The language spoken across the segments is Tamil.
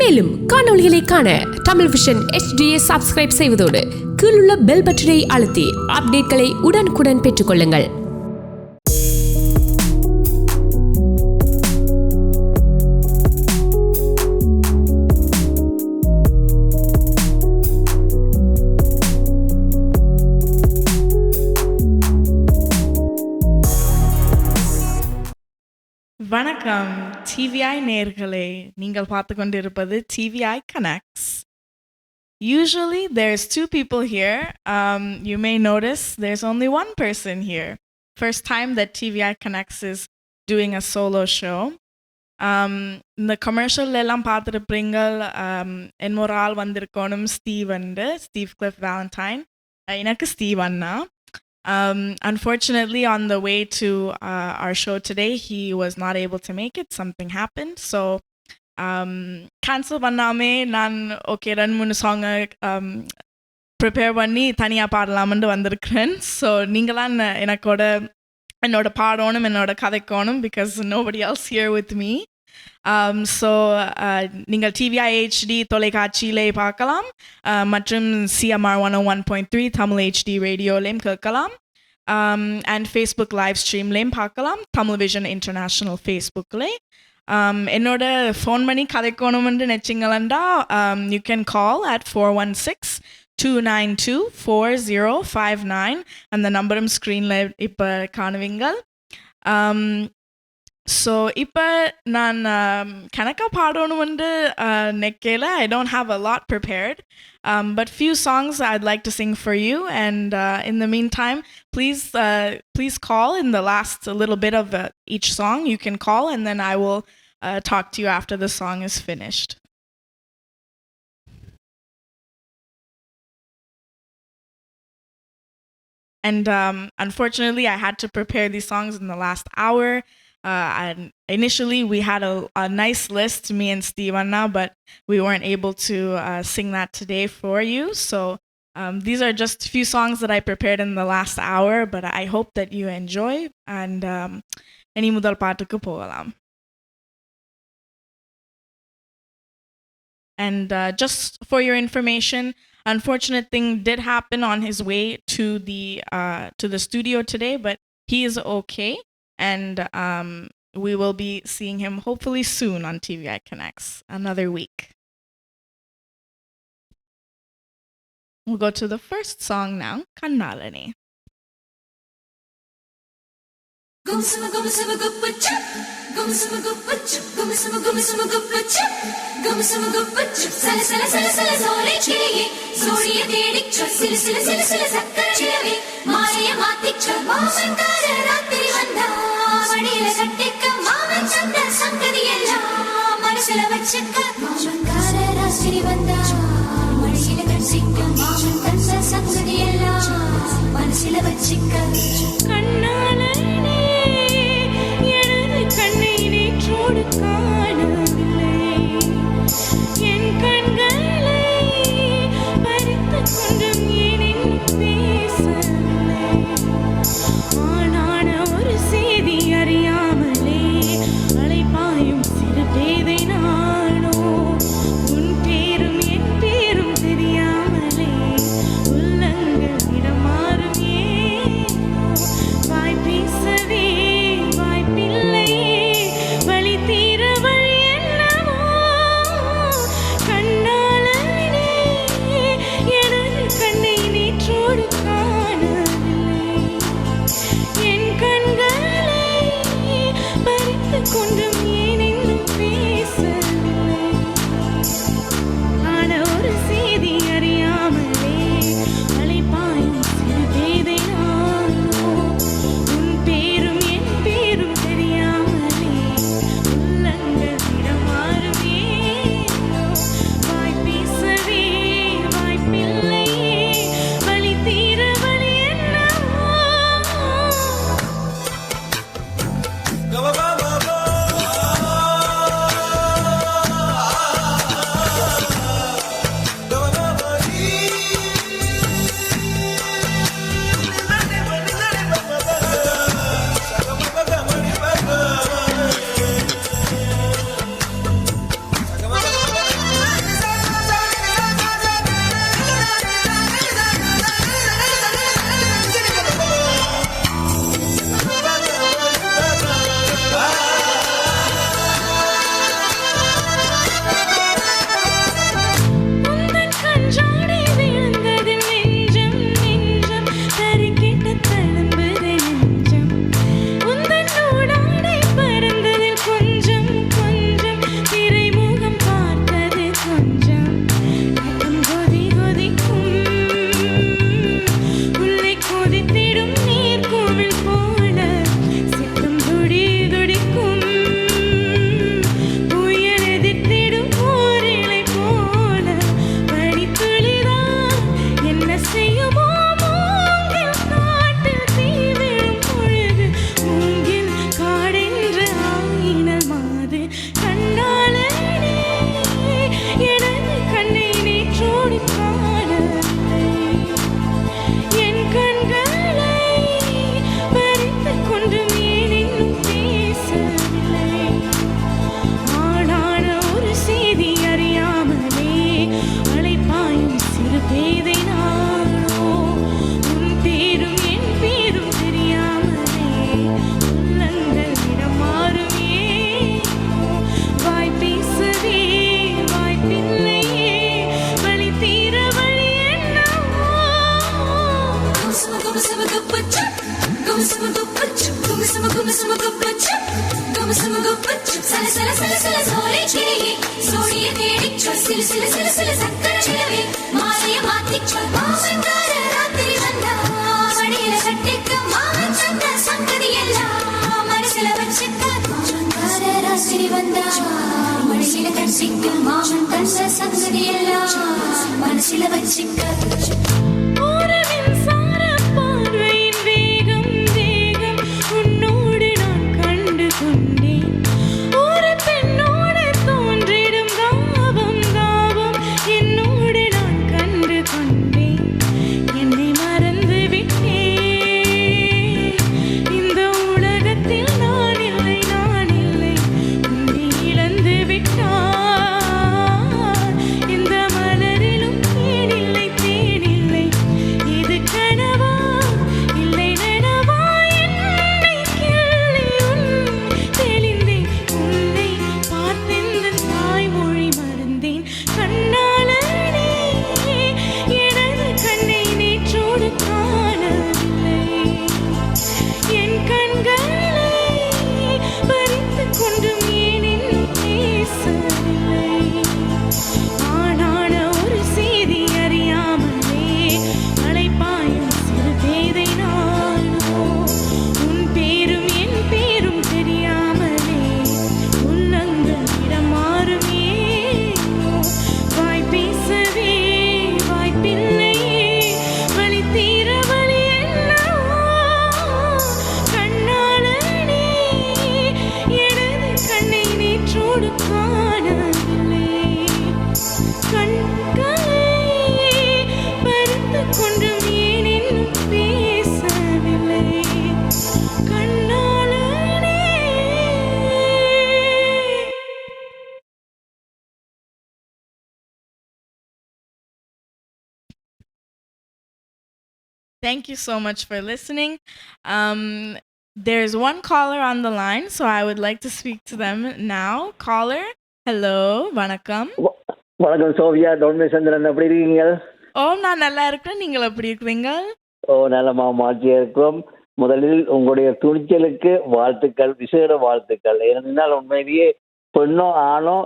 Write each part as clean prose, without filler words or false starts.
மேலும் காணொளிகளை காண தமிழ் விஷன் HDயை சப்ஸ்கிரைப் செய்வதோடு கீழுள்ள பெல் பட்டனை அழுத்தி அப்டேட்களை உடனுக்குடன் பெற்றுக்கொள்ளுங்கள். வணக்கம் TVI நேயர்களே, நீங்கள் பார்த்து கொண்டிருப்பது TVI Connects. Usually there's two people here. You may notice there's only one person here. First time that TVI Connects is doing a solo show. இந்த கமர்ஷியல் எல்லாம் பார்த்துருப்பீங்க. என்னோட ஆள் வந்திருக்கணும் ஸ்டீவ் கிளிஃப் வேலண்டைன். எனக்கு Steve Anna. Unfortunately, on the way to our show today, he was not able to make it. Something happened. So, cancel பண்ணாமே நான் ஓகே 2-3 சாங்கை ப்ரிப்பேர் பண்ணி தனியாக பாடலாம்னு வந்திருக்கிறேன். ஸோ நீங்களாம் என்னோட பாடணும், என்னோட கதைக்கணும், because nobody else here with me. So நீங்கள் TVI HD தொலைக்காட்சியிலே பார்க்கலாம், மற்றும் CMR 101.3 தமிழ் HD ரேடியோலையும் கேட்கலாம், அண்ட் ஃபேஸ்புக் லைவ் ஸ்ட்ரீம்லேயும் பார்க்கலாம், தமிழ் விஷன் இன்டர்நேஷ்னல் ஃபேஸ்புக்கில். என்னோட ஃபோன் பண்ணி கதைக்கணும்னு நினச்சிங்களா, யூ கேன் கால் at 416-292-4059. அந்த நம்பரும் ஸ்க்ரீனில் இப்போ காணுவீங்க. ஸோ இப்போ நான் கணக்காக பாடணும்னு நெக்கையில் I don't have a lot prepared, but few songs I'd like to sing for you, and in the meantime, please call in the last little bit of each song. You can call, and then I will talk to you after the song is finished. And unfortunately, I had to prepare these songs in the last hour. And initially, we had a nice list, me and Steve Anna, but we weren't able to sing that today for you. So these are just a few songs that I prepared in the last hour, but I hope that you enjoy. And any mudal paattukku pogalam. And just for your information, unfortunate thing did happen on his way to the studio today, but he is okay. And we will be seeing him hopefully soon on TVI Connects, another week. We'll go to the first song now, Kannalani. Bye. മനസ്സില വച്ചിക്ക Thank you so much for listening. There's one caller on the line, so I would like to speak to them now. Caller, hello, vanakkam. வணக்கம் சோவியா டொன்மேசந்திரன் எப்படி இருக்கீங்க? நான் நல்லா இருக்கிறேன். நீங்கள் எப்படி இருக்கிறீங்க? நல்லமா மாற்றியா இருக்கிறோம். முதலில் உங்களுடைய துணிச்சலுக்கு வாழ்த்துக்கள், விசேட வாழ்த்துக்கள். ஏனென்றால் உண்மையிலேயே பெண்ணோ ஆணோ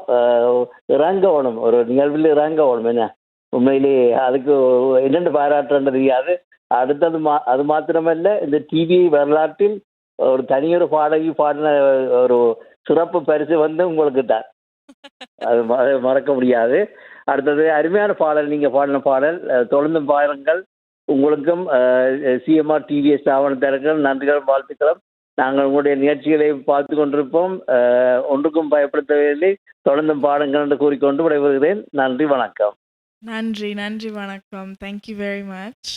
இறங்கணும், ஒரு நிகழ்வில் இறங்கணும். என்ன உண்மையிலேயே அதுக்கு என்னென்று பாராட்டுறது தெரியாது. அடுத்தது அது மாத்திரமல்ல, இந்த டிவி வரலாற்றில் ஒரு தனியொரு பாடகி பாடின ஒரு சிறப்பு பரிசு உங்களுக்கு தான். அது மறக்க முடியாது. அடுத்தது அருமையான பாடல், நீங்கள் பாடின பாடல் தொடர்ந்து பாருங்கள். உங்களுக்கும் சிஎம்ஆர் டிவி ஸ்தாபனத்தினருக்கும் நன்றிகளும் வாழ்த்துக்களும். நாங்கள் உங்களுடைய நிகழ்ச்சிகளை பார்த்து கொண்டிருப்போம். ஒன்றுக்கும் பயப்படுத்தவில்லை. தொடர்ந்து பாடுங்கள் என்று கூறிக்கொண்டு விடைபெறுகிறேன். நன்றி, வணக்கம். நன்றி நன்றி, வணக்கம். Thank you very much.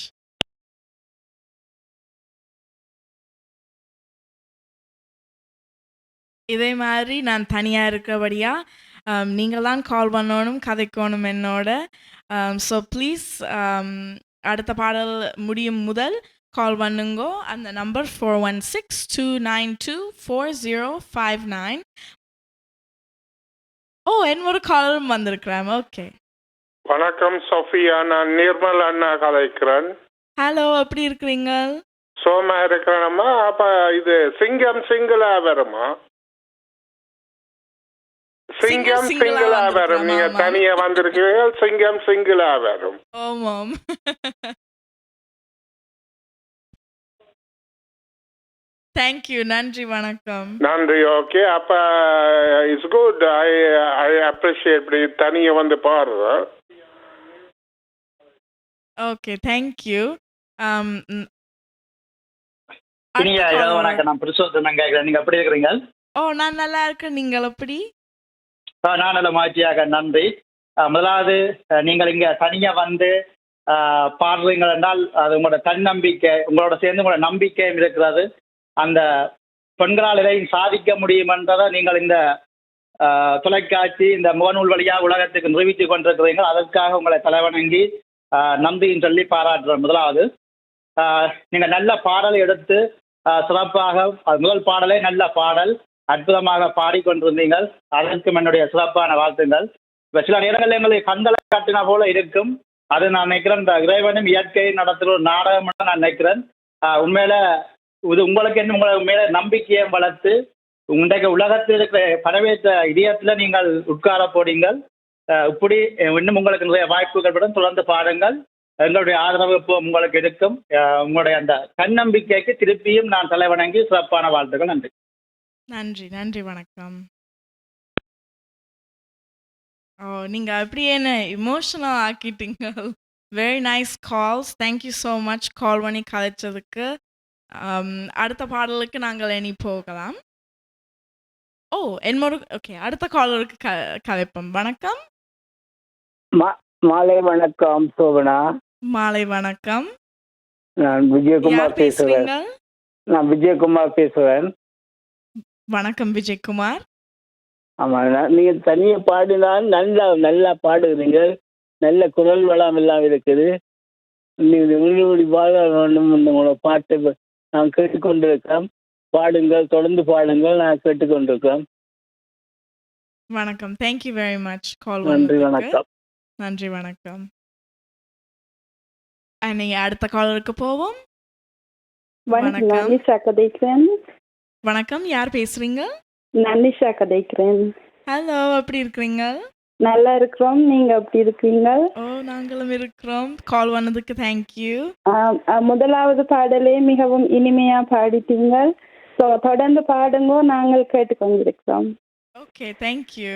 இதே மாதிரி நான் தனியாக இருக்கபடியா நீங்கள் தான் கால் பண்ணணும், கதைக்கணும் என்னோட. ஸோ ப்ளீஸ் அடுத்த பாடல் முடியும் முதல் கால் பண்ணுங்கோ. அந்த நம்பர் 416-292-4059. என்னோட காலும் வந்திருக்கிறேன். ஓகே, வணக்கம் சோஃபியா, நான் நிர்மல் அண்ணா கதைக்கிறேன். ஹலோ, எப்படி இருக்கிறீங்க? சோமா இருக்கிறேனம்மா. அப்ப இது சிங்கம் சிங்கிளா வருமா? சிங்கம் சிங்கிளா வரும். நீங்க தனியா வந்திருக்கீங்க. சிங்கம் சிங்கிளா வரும். ஆமாம். தேங்க்யூ, நன்றி, வணக்கம். நன்றி. ஓகே, அப்ப இட்ஸ் குட். ஐ அப்ரிஷியேட் தனியா வந்து பாடுறேன். Okay, thank you. வணக்கம், நான் புருஷோத்தமன் கேட்கிறேன். நீங்க எப்படி இருக்கிறீங்க? நான் நல்லா இருக்கேன். நீங்கள் எப்படி? நான் நல்ல மகிழ்ச்சியாக, நன்றி. முதலாவது, நீங்கள் இங்க தனியா வந்து பாடுறீங்கள் என்றால் அது உங்களோட தன்னம்பிக்கை, உங்களோட சேர்ந்து உங்களோட நம்பிக்கையும் இருக்கிறது. அந்த பெண்களால் இதையும் சாதிக்க முடியும் என்றதை நீங்கள் இந்த தொலைக்காட்சி, இந்த முகநூல் வழியாக உலகத்துக்கு நிரூபித்து கொண்டிருக்கிறீர்கள். அதற்காக உங்களை தலைவணங்கி நன்றின்னு சொல்லி பாராட்டுறேன். முதலாவது, நீங்கள் நல்ல பாடலை எடுத்து சிறப்பாக, முதல் பாடலே நல்ல பாடல், அற்புதமாக பாடிக்கொண்டிருந்தீங்கள். அதற்கும் என்னுடைய சிறப்பான வாழ்த்துங்கள். இப்போ சில நேரங்களில் எங்களுக்கு கண்களை காட்டினா போல இருக்கும். அது நான் நினைக்கிறேன், இந்த இறைவனும் இயற்கையை நடத்துகிற ஒரு நாடகம் நான் நினைக்கிறேன். உண்மையில இது உங்களுக்கு என்ன உங்களை மேல நம்பிக்கையை வளர்த்து இன்றைக்கு உலகத்தில் இருக்கிற பரவேற்ற இதயத்தில் நீங்கள் உட்கார போறீங்கள். இப்படி இன்னும் உங்களுக்கு நிறைய வாய்ப்புகளுடன் தொடர்ந்து பாருங்கள். எங்களுடைய ஆதரவு இப்போ உங்களுக்கு இருக்கும். உங்களுடைய அந்த தன்னம்பிக்கைக்கு திருப்பியும் நான் தலைவணங்கி சிறப்பான வாழ்த்துக்கள். நன்றி. நன்றி நன்றி வணக்கம். நீங்கள் அப்படியே என்ன இமோஷனல் ஆக்கிட்டீங்க. Very nice calls. Thank you so much call பண்ணி கலைச்சதுக்கு. அடுத்த பாடலுக்கு நாங்கள் இனி போகலாம். என்னோட ஓகே, அடுத்த காலருக்கு கலைப்போம். வணக்கம். மாலை வணக்கம் சோபனா. மாலை வணக்கம். நான் விஜயகுமார் பேசுறேன். வணக்கம் விஜயகுமார். ஆமா, நீங்க தனியா பாடினால் நல்லா பாடுகிறீங்க. நல்ல குரல் வளம் எல்லாம் இருக்குது. நீங்க விழுபடி பாட வேண்டும். உங்களோட பாட்டை நான் கேட்டுக்கொண்டிருக்கேன். பாடுங்கள், தொடர்ந்து பாடுங்கள். நான் கேட்டுக்கொண்டிருக்கேன். வணக்கம். தேங்க்யூ வெரி மச் கால். நன்றி வணக்கம். நன்றி வணக்கம். நீங்க அடுத்த காலருக்கு போவோம். வணக்கம். நிஷா கதைக்கிறேன். வணக்கம், யார் பேசுறீங்க? நான் நிஷா கதைக்கிறேன். ஹலோ, எப்படி இருக்கிறீங்க? நல்லா இருக்கிறோம். நீங்க எப்படி இருக்கீங்க? நாங்களும் இருக்கிறோம். கால் பண்ணதுக்கு தேங்க்யூ. முதலாவது பாடலே மிகவும் இனிமையா பாடிட்டீங்க. ஸோ தொடர்ந்து பாடுங்க, நாங்கள் கேட்டுக்கொண்டிருக்கிறோம். Okay, thank you.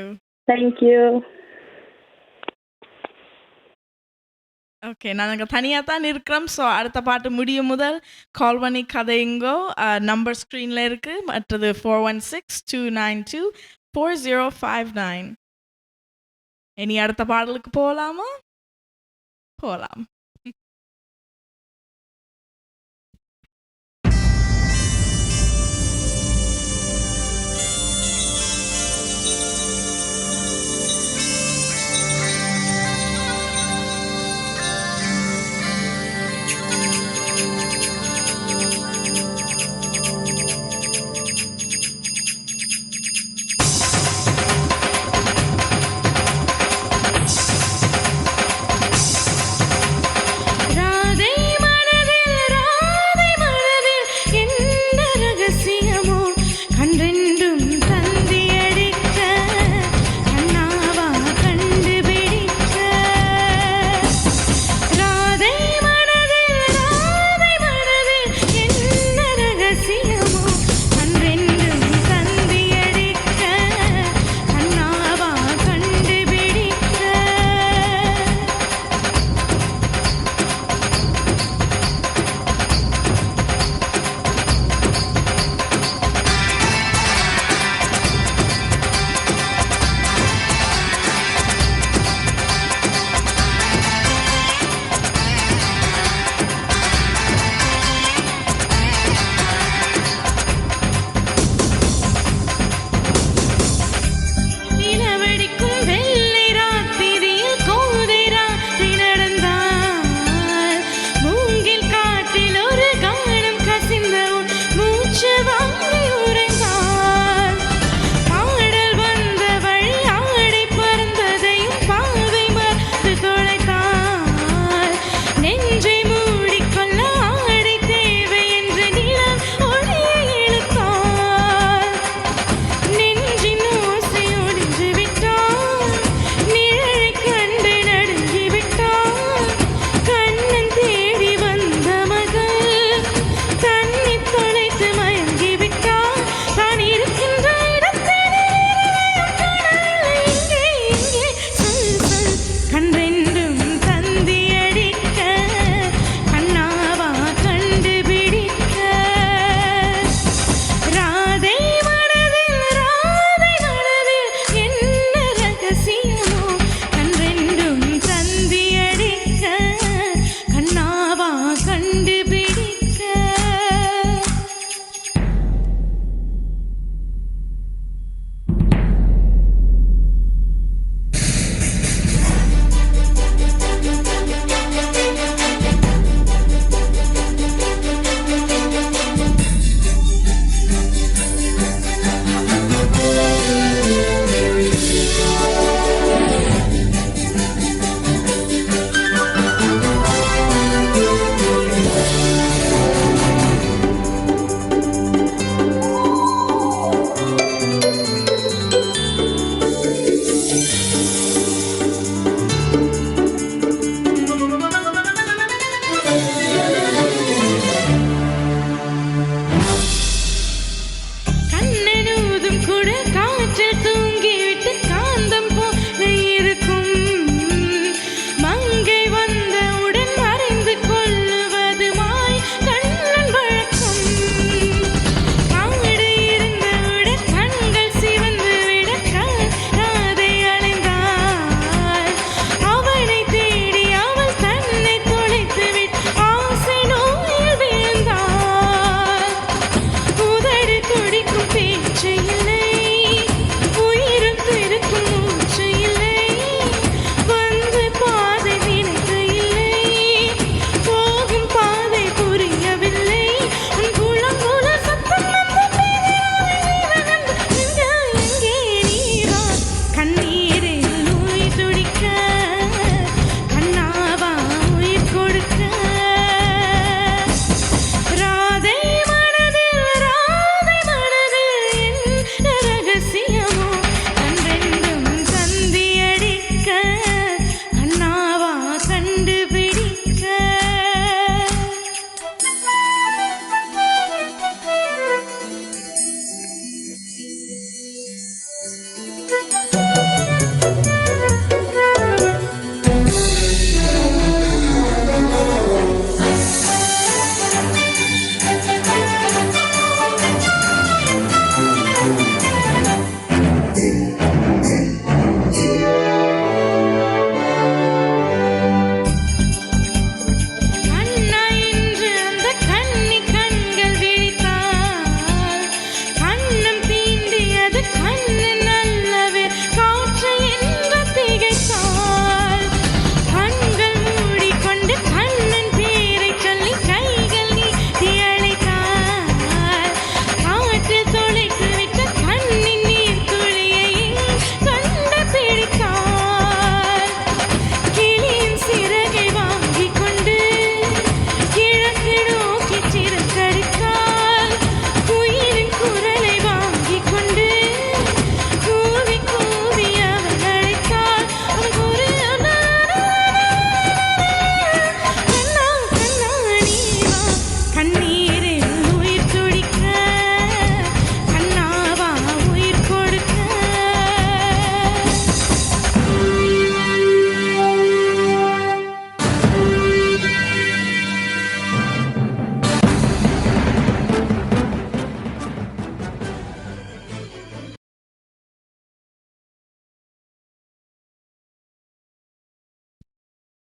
தேங்க்யூ. ஓகே, நாங்கள் தனியாக தான் இருக்கிறோம். ஸோ அடுத்த பாட்டு முடியும் முதல் கால் பண்ணி கதைங்கோ. நம்பர் ஸ்க்ரீனில் இருக்குது. மற்றது 416-292-4059. இனி அடுத்த பாடலுக்கு போகலாமா? போகலாம்.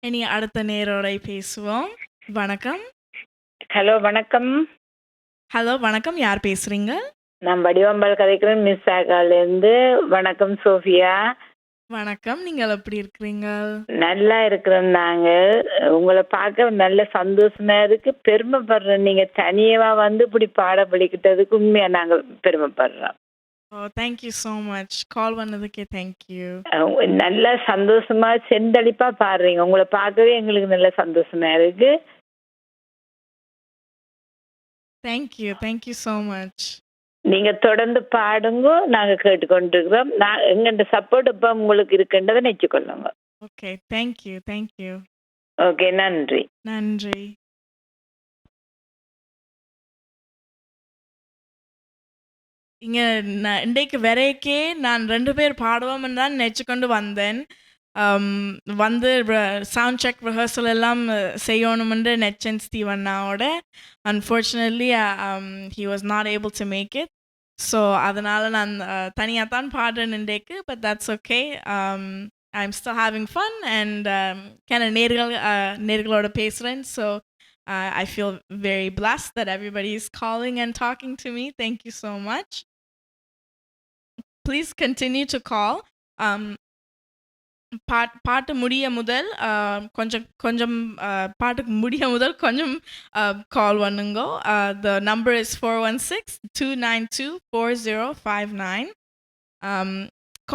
இனி அடுத்த நேரோட பேசுவோம். வணக்கம். ஹலோ வணக்கம். ஹலோ வணக்கம், யார் பேசுறீங்க? நான் வடிவம்பால் கதைக்கிறேன் மிஸ் ஆகாலேருந்து. வணக்கம் சோஃபியா. வணக்கம், நீங்கள் எப்படி இருக்கிறீங்க? நல்லா இருக்கிறோம் நாங்கள். உங்களை பார்க்க நல்ல சந்தோஷமா இருக்கு, பெருமைப்படுறோம். நீங்க தனியவா வந்து இப்படி பாட படிக்கிட்டதுக்கு உண்மையா நாங்கள் பெருமைப்படுறோம். ஓ, தேங்க்யூ ஸோ மச். கால் பண்ணதுக்கே தேங்க்யூ. நல்ல சந்தோஷமா செந்தளிப்பா பாடுறீங்க. உங்களை பார்க்கவே எங்களுக்கு நல்ல சந்தோஷமா இருக்கு. Thank you so much. நீங்க தொடர்ந்து பாடுங்க, நாங்க கேட்டுக்கொண்டிருக்கிறோம். எங்கள்ட சப்போர்ட் இப்ப உங்களுக்கு இருக்குன்றதை நினைச்சுக்கொள்ளுங்க. Okay, thank you. ஓகே, நன்றி. நன்றி. இங்கே நான் இன்றைக்கு வரைக்கே நான் 2 பேர் பாடுவோம்னு தான் நினச்சிக்கொண்டு வந்தேன். வந்து சவுண்ட் செக் ரிஹர்சல் எல்லாம் செய்யணுமென்று நெச்சன் ஸ்டீவன்னாவோட. Unfortunately he was not able to make it. So அதனால் நான் தனியாக தான் பாடுறேன் இன்றைக்கு. But that's okay. I am still having fun and நேர்களோட பேசுகிறேன். So I feel very blessed that everybody is calling and talking to me. Thank you so much. Please continue to call. பாட்டு முடிய முதல் கொஞ்சம் பாட்டுக்கு முடிய முதல் கொஞ்சம் கால் பண்ணுங்க. The number is 416-292-4059.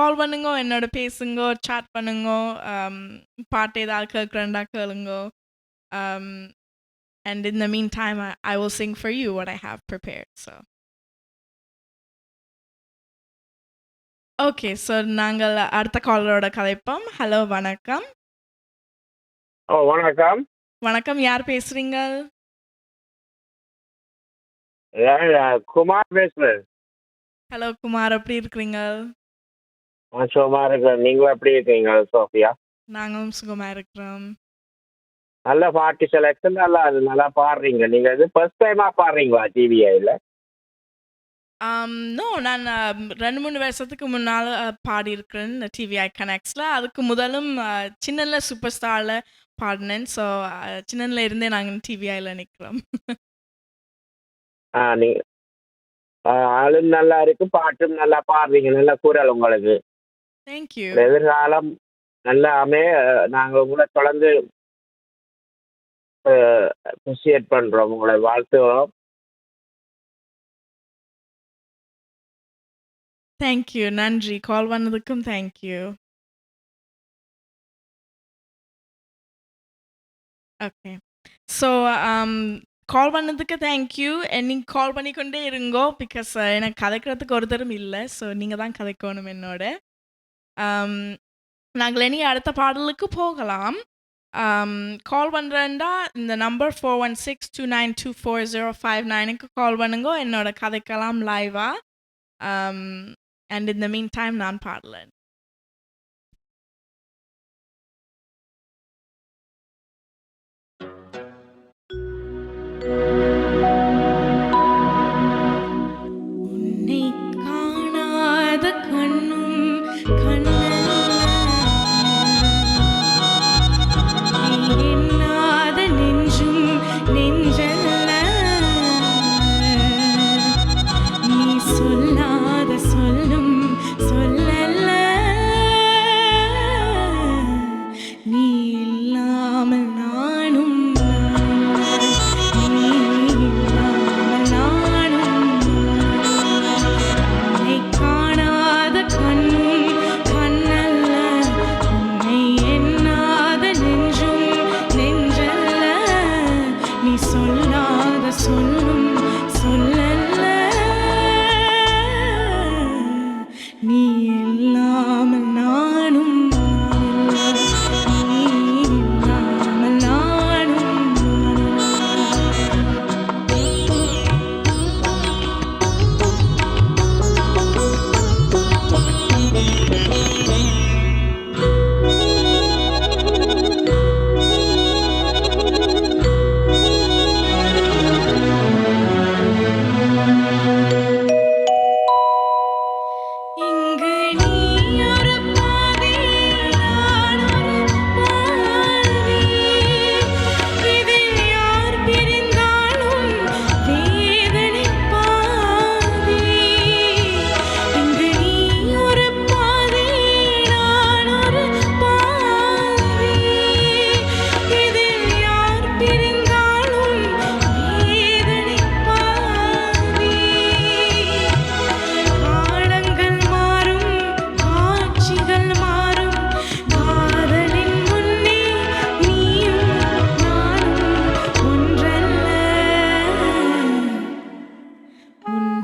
கால் பண்ணுங்க, என்னோட பேசுங்க, chat பண்ணுங்க, பாட்டு ஏதாவது கேட்குறேன்டா கேளுங்க. And in the meantime, I will sing for you what I have prepared. So, okay. So, நாங்கள் அடுத்த காலரோட கதைப்போம். ஹலோ வணக்கம். வணக்கம். வணக்கம், யார் பேசுறீங்க? குமார் பேசுறேன். ஹலோ குமார், எப்படி இருக்கிறீங்க? சுகமா இருக்கிறேன். நீங்களும் எப்படி இருக்கீங்க சோஃபியா? நாங்களும் சுகமா இருக்கிறோம். நல்ல பாட்டு செலக்ஷன், நல்லா பாடுறீங்க. நீங்க இது ஃபர்ஸ்ட் டைமா பாடுறீங்களா டிவிஐல? நோ, நான் 2-3 வருஷத்துக்கு முன்னால் பாடியிருக்கிறேன் டிவிஐ கனெக்ட்ஸில். அதுக்கு முதலும் சின்னல சூப்பர் ஸ்டாரில் பாடினேன். ஸோ சின்னல இருந்தே நாங்கள் டிவிஐயில் நிற்கிறோம். நீங்க ஆளும் நல்லா இருக்கு, பாட்டும் நல்லா பாடுறீங்க, நல்ல குரல் உங்களுக்கு. தேங்க்யூ. எதிர்காலம் நல்லாமே நாங்கள் உங்களை தொடர்ந்து அப்ரிஷியேட் பண்றோம், உங்களை வாழ்த்துகிறோம். தேங்க்யூ, நன்றி. கால் பண்ணதுக்கும் தேங்க்யூ. ஓகே. ஸோ கால் பண்ணதுக்கு தேங்க்யூ. நீங்கள் கால் பண்ணிக்கொண்டே இருங்கோ. பிகாஸ் எனக்கு கதைக்கிறதுக்கு ஒருத்தரும் இல்லை. ஸோ நீங்கள் தான் கதைக்கணும் என்னோட. நாங்கள் இனி அடுத்த பாடலுக்கு போகலாம். கால் பண்ணுறேன்டா இந்த நம்பர் 416-292-4059க்கு கால் பண்ணுங்க. என்னோட கதைக்கலாம் லைவா. அண்ட் in the meantime நான் பாடலேன். உன்னை காணாத கண்ணும் எண்ணாத நெஞ்சும் நெஞ்சல்ல, நீ சொல்லாத சொல்லும் சொல்லல்ல, நீ இல்லாமல் நானும் நீ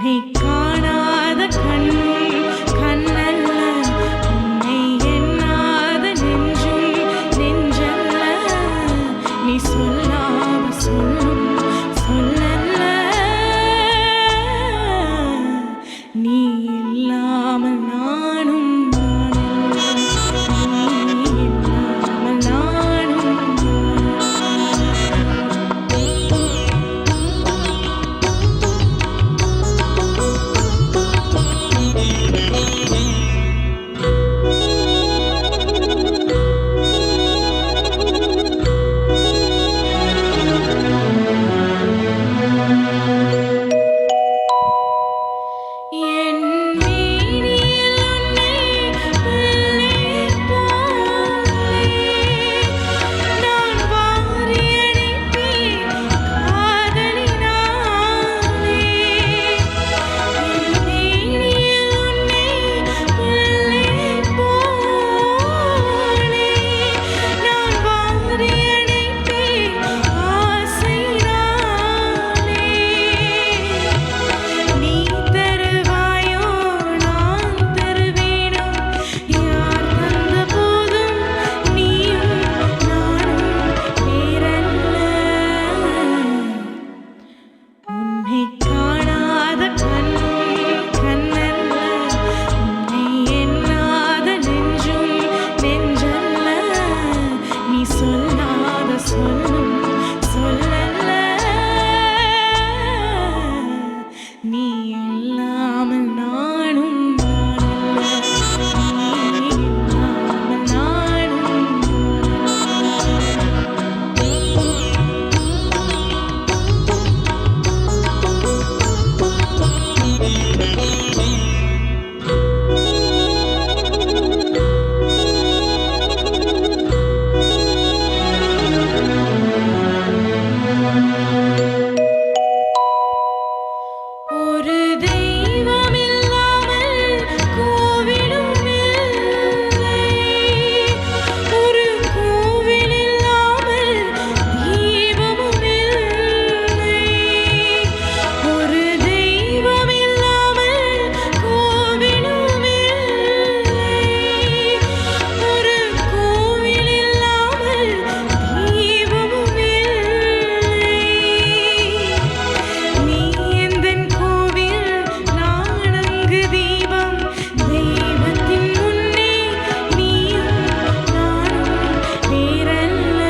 உன்னை காணாத கண்ணும் கண்ணல்ல, உன்னை எண்ணாத நெஞ்சும் நெஞ்சல்ல, நீ சொல்லாத சொல்லும் சொல்லல்ல, நீ இல்லாமல் நானும் நானல்ல, நீ இல்லாமல் நானும் என் மேனியில் உன்னை பிள்ளையைப் போலே நான் வாரி அணைப்பேன் காதலினாலே. என் மேனியில் உன்னை பிள்ளையைப் போலே நான் வாரி அணைப்பேன் ஆசையினாலே. நீ தருவாயோ நான் தருவேனோ, யார் தந்த போதும் நீயும் நானும் வேறல்ல. உன்னை காணாத கண்ணும் கண்ணல்ல, உன்னை எண்ணாத நெஞ்சும் நெஞ்சல்ல, நீ சொல்லாத சொல்லும் சொல்லல்ல, நீ இல்லாமல் நானும் நானல்ல, நீ இல்லாமல் நானும் ஒரு தெய்வம் இல்லாமல் கோவிலும் இல்லை, ஒரு கோவில் இல்லாமல் தீபமும் இல்லை. ஒரு தெய்வம் இல்லாமல் கோவிலும் இல்லை, ஒரு கோவில் இல்லாமல் தீபமும் இல்லை. நீ எந்தன் கோவில், நான் அங்கு தீபம், தெய்வத்தின் முன்னே நீயும் நானும் வேறல்ல.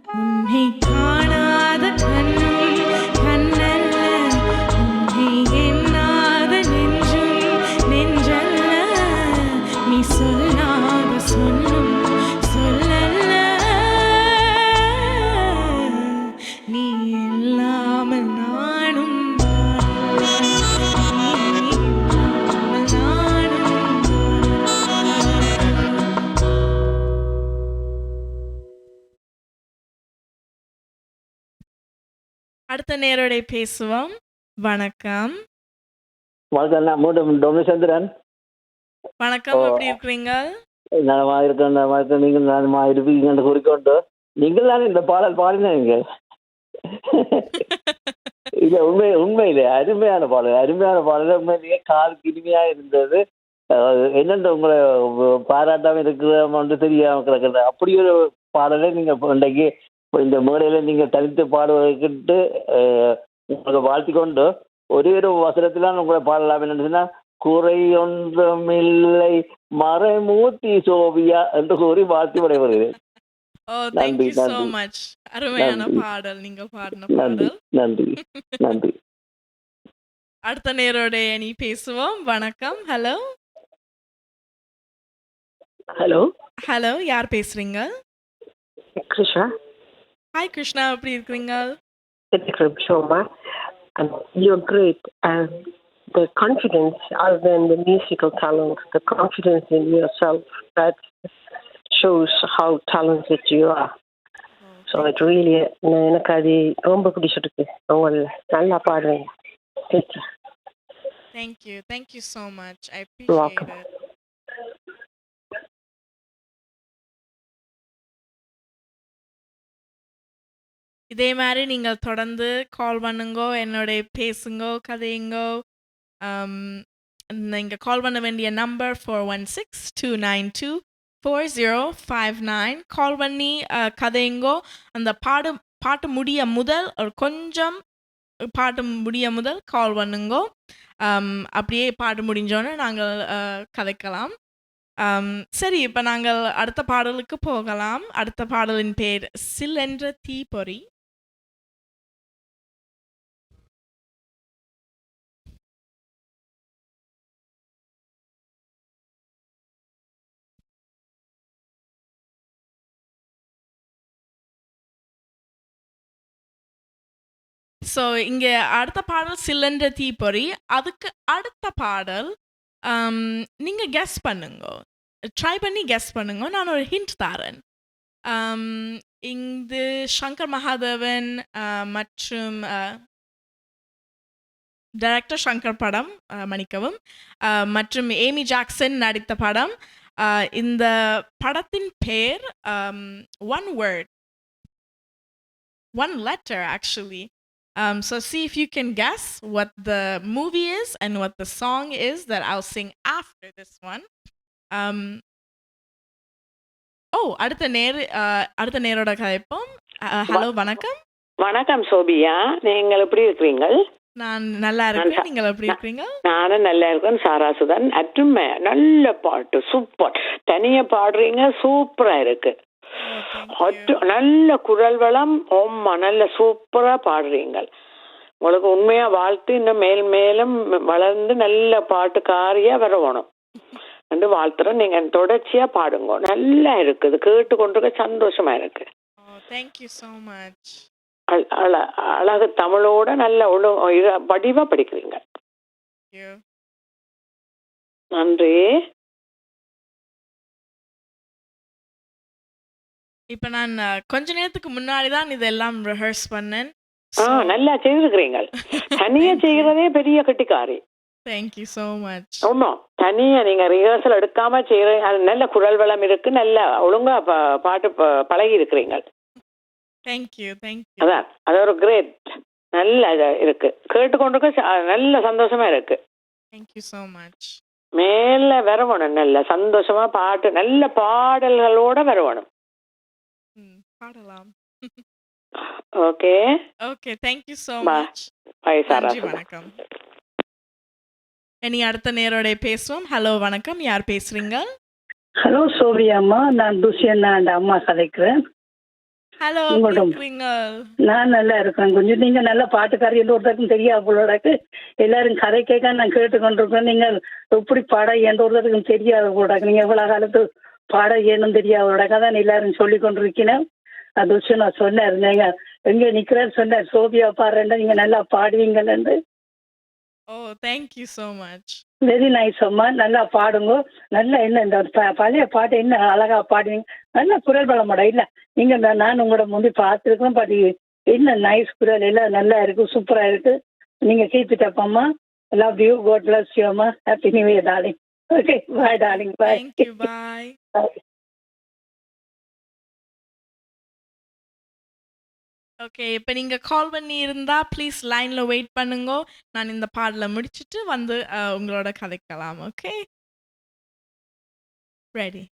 உன்னை காணாத கண்ணும் கண்ணல்ல, உன்னை எண்ணாத நெஞ்சும் நெஞ்சல்ல, நீ சொல்லாத சொல்லும் சொல்லல்ல, நீ இல்லாமல் நானும் நானல்ல, நீ இல்லாமல் நானும் நானல்ல. அடுத்த நேரோட பேசுவோம். வணக்கம். வணக்கம், நான் மீண்டும் டொமிசந்திரன். வணக்கம், எப்படி இருக்கிறீங்க? நலமா இருக்கேன், நலமா இருக்கேன். நீங்கள் நலமா இருப்பீங்கன்னு கூறிக்கொண்டு, நீங்கள் தானே இந்த பாடல் பாடினீங்க. இல்ல, உண்மையிலே அருமையான பாடல் உண்மையிலேயே காலுக்கு இனிமையா இருந்தது. என்னென்ன உங்களை பாராட்டாம இருக்கிறோம்னு தெரியாம கிடக்குது. அப்படி ஒரு பாடலை நீங்க இன்றைக்கு இந்த மேடையில நீங்க தனித்து பாடுவதற்கு உங்களுக்கு வாழ்த்திக்கொண்டு, ஒரே ஒரு வசனத்திலாம் உங்களை பாடலாம். என்னன்னா, குறை ஒன்றுமில்லை மறைமூர்த்தி சோபியா என்று கூறி வாழ்த்தி விடைபெறுகிறேன். thank நன்றி, you so நன்றி. much. அருமையான நன்றி. பாடல், நீங்க பாடின நன்றி, பாடல். நன்றி, நன்றி. அடுத்த நேரோட நீ பேசுவோம். வணக்கம். ஹலோ ஹலோ, ஹலோ, யார் பேசுறீங்க? கிருஷ்ணா. ஹாய் கிருஷ்ணா, எப்படி இருக்கிறீங்க? இருக்கிறேன் ஷோமா. You're great. The confidence other than the musical talent, the confidence in yourself, that shows how talented you are. So it really, எனக்கு அது ரொம்ப பிடிச்சிருக்கு. உங்களை நல்லா பாடுறீங்க. Thank you so much. I appreciate welcome. it. இதே மாதிரி நீங்கள் தொடர்ந்து கால் பண்ணுங்கோ, என்னோட பேசுங்கோ, கதையுங்கோ. நீங்கள் கால் பண்ண வேண்டிய நம்பர் 416-292-4059. கால் பண்ணி கதையுங்கோ. அந்த பாட்டு முடிய முதல் ஒரு கொஞ்சம் பாட்டு முடிய முதல் கால் பண்ணுங்கோ. அப்படியே பாட்டு முடிஞ்சோன்னு நாங்கள் கதைக்கலாம். சரி, இப்போ நாங்கள் அடுத்த பாடலுக்கு போகலாம். அடுத்த பாடலின் பேர் சில்லென்ற தீப்பொறி. ஸோ இங்கே அடுத்த பாடல் சில்லென்ற தீப்பொறி. அதுக்கு அடுத்த பாடல் நீங்கள் கெஸ் பண்ணுங்க, ட்ரை பண்ணி கெஸ் பண்ணுங்க. நான் ஒரு ஹிண்ட் தரேன். இது சங்கர் மகாதேவன் மற்றும் டைரக்டர் சங்கர் படம், மன்னிக்கவும், மற்றும் ஏமி ஜாக்சன் நடித்த படம். இந்த படத்தின் பேர் one word, one letter actually. So see if you can guess what the movie is and what the song is that I'll sing after this one. அடுத்த நேரோட கதைப்போம். ஹலோ, வணக்கம். வணக்கம் சோபியா, நீங்கள் எப்படி இருக்கிறீங்க? நான் நல்லா இருக்கேன். நீங்கள் எப்படி இருக்கீங்க? நானும் நல்லா இருக்கேன். சாராசுதன் அற்றுமை, நல்ல பாட்டு, சூப்பர். தனியா பாடுறீங்க, சூப்பரா இருக்கு. நல்ல குரல் வளம், நல்ல சூப்பரா பாடுறீங்க. உங்களுக்கு உண்மையா வாழ்த்து. இன்னும் மேலும் வளர்ந்து நல்ல பாட்டுக்காரியா வரணும் என்று வாழ்த்துறோம். நீங்க தொடர்ச்சியா பாடுங்க, நல்லா இருக்குது, கேட்டு கொண்டிருக்க சந்தோஷமா இருக்கு. Thank you so much. அழகு தமிழோட நல்ல வடிவா படிக்கிறீங்க. நன்றி. இப்ப நான் கொஞ்ச நேரத்துக்கு முன்னாடி தான் இதெல்லாம் ரிஹர்ஸ் பண்ணேன். நல்லா செய்திருக்கிறீங்க. தனியா செய்யறதே பெரிய கட்டிக்காரி. Thank you so much. ஆமா, தனியா நீங்க ரிஹர்சல் எடுக்காம செய்யறீங்க. நல்ல குரல் வளம் இருக்கு, நல்ல ஒழுங்கா பாட்டு பழகி இருக்கிறீங்க. Thank you. அதான், அது ஒரு கிரேட். நல்ல இருக்கு, கேட்டுக்கொண்டிருக்க நல்ல சந்தோஷமா இருக்கு. Thank you so much. மேல வரணும், நல்ல சந்தோஷமா பாட்டு, நல்ல பாடல்களோட வரணும். பாடலாம். Okay, thank you so much. Bye Sara. வணக்கம். இனி அடுத்த நேரோட பேசுவோம். ஹலோ, வணக்கம். யார் பேசுறீங்க? ஹலோ சோபியா அம்மா, நான் துஷ்யண்ணா அம்மா கதைக்கிறேன். ஹலோ, நான் நல்லா இருக்கேன். கொஞ்சம் நீங்க நல்ல பாட்டுக்காரி எந்த ஒருத்தருக்கும் தெரியாது போலடாக்கு. எல்லாரும் கதை கேட்க நான் கேட்டுக்கொண்டிருக்கேன். நீங்க எப்படி பாட எந்த ஒருத்தருக்கும் தெரியாது போலடாக்கு. நீங்க எவ்வளவு காலத்து பாட ஏனும் தெரியாது போலடாக்கா தான் எல்லாரும் சொல்லி கொண்டிருக்கேன். துஷ்யன் நான் சொன்னார், நீங்க எங்க நிக்கிறாரு சொன்னார், சோபியா பாடுறேன், நீங்க நல்லா பாடுவீங்கன்னு. thank you so much. Very nice அம்மா, நல்லா பாடுங்க. நல்லா என்ன இந்த பழைய பாட்டு என்ன அழகா பாடுவீங்க, நல்ல குரல் பலமோட இல்ல. நீங்க நான் உங்களோட முந்தி பார்த்துருக்கேன், பாட்டு என்ன நைஸ் குரல், எல்லாம் நல்லா இருக்கு, சூப்பரா இருக்கு. நீங்க கீப் இட் அப் அம்மா. Love you, God bless you அம்மா. Happy new year darling. Okay, bye darling, bye. Thank you, bye. Okay, இப்போ நீங்கள் கால் பண்ணி இருந்தா ப்ளீஸ் லைனில் வெயிட் பண்ணுங்க. நான் இந்த பாடலை முடிச்சுட்டு வந்து உங்களோட கதைக்கலாம். Okay, ready?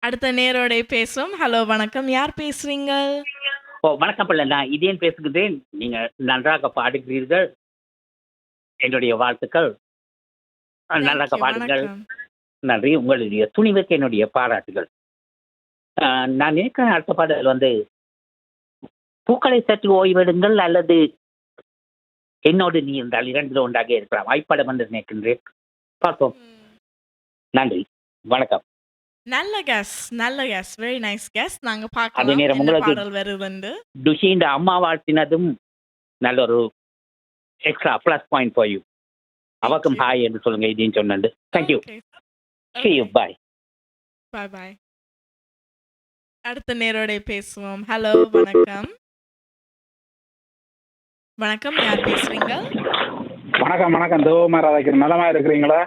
அடுத்த நேரோட பேசும். ஹலோ வணக்கம், யார் பேசுறீங்க? வணக்கம் பிள்ளை, நான் இதேன் பேசுகிறேன். நீங்க நன்றாக பாடுகிறீர்கள். என்னுடைய வாழ்த்துக்கள். நன்றாக பாடுங்கள். நன்றி. உங்களுடைய துணிவுக்கு என்னுடைய பாராட்டுகள். நான் நினைக்கிறேன் அடுத்த பாடல் பூக்களை சற்று ஓய்வெடுங்கள் அல்லது என்னோடு நீ இருந்தால் இரண்டில் ஒன்றாக இருக்கலாம். வாய்ப்பாடு நினைக்கின்றேன். பார்ப்போம். நன்றி, வணக்கம். நல்ல கெஸ், வெரி நைஸ் கெஸ். நாங்க அதே பார்க்கலாம் நேரம் என்ன உங்களுக்கு பாடல் வருதுன்னு. டுஷியின் அம்மா வாழ்த்தினதும் நல்ல ஒரு extra plus point for you. அவக்கும் ஹாய் என்று சொல்லுங்க. இதையும் சொன்னது. தேங்க்யூ. பாய். பாய். அடுத்த நேரோட பேசுவோம். ஹலோ வணக்கம். வணக்கம், யார் பேசுறீங்க? வணக்கம் தேவமாராதைக்கு நலமா இருக்கிறீங்களா?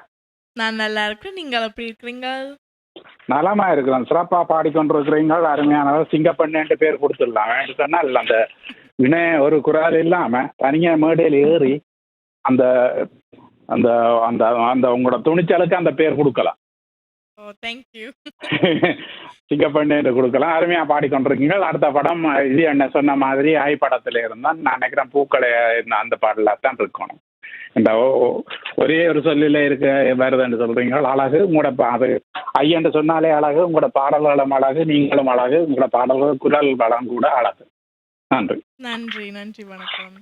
நான் நல்லா இருக்கேன். நீங்கள் எப்படி இருக்கிறீங்க? நலமா இருக்கிறோம். சிறப்பா பாடிக்கொண்டிருக்கிறீங்க. அருமையானவர். சிங்கப்பண்ணு பேர் கொடுத்துடலாம். சொன்னால் அந்த வினய ஒரு குரல் இல்லாம தனியா மேடையில் ஏறி அந்த அந்த அந்த அந்த உங்களோட துணிச்சலுக்கு அந்த பேர் கொடுக்கலாம். சிங்கப்பண்ணு கொடுக்கலாம். அருமையா பாடிக்கொண்டிருக்கீங்க. அடுத்த படம் இது என்ன சொன்ன மாதிரி ஆய் படத்துல இருந்தால் நான் நினைக்கிறேன் பூக்களை அந்த பாடல தான் இருக்கணும். இந்த ஒரே ஒரு சொல்லில இருக்க வருதுன்னு சொல்றீங்க. அழகு உங்களோட அது ஐயன்று சொன்னாலே அழகு. உங்களோட பாடல்களும் அழகு, நீங்களும் அழகு. உங்களோட பாடல்கள் குரல் வளம் கூட அழகு. நன்றி. நன்றி, வணக்கம்.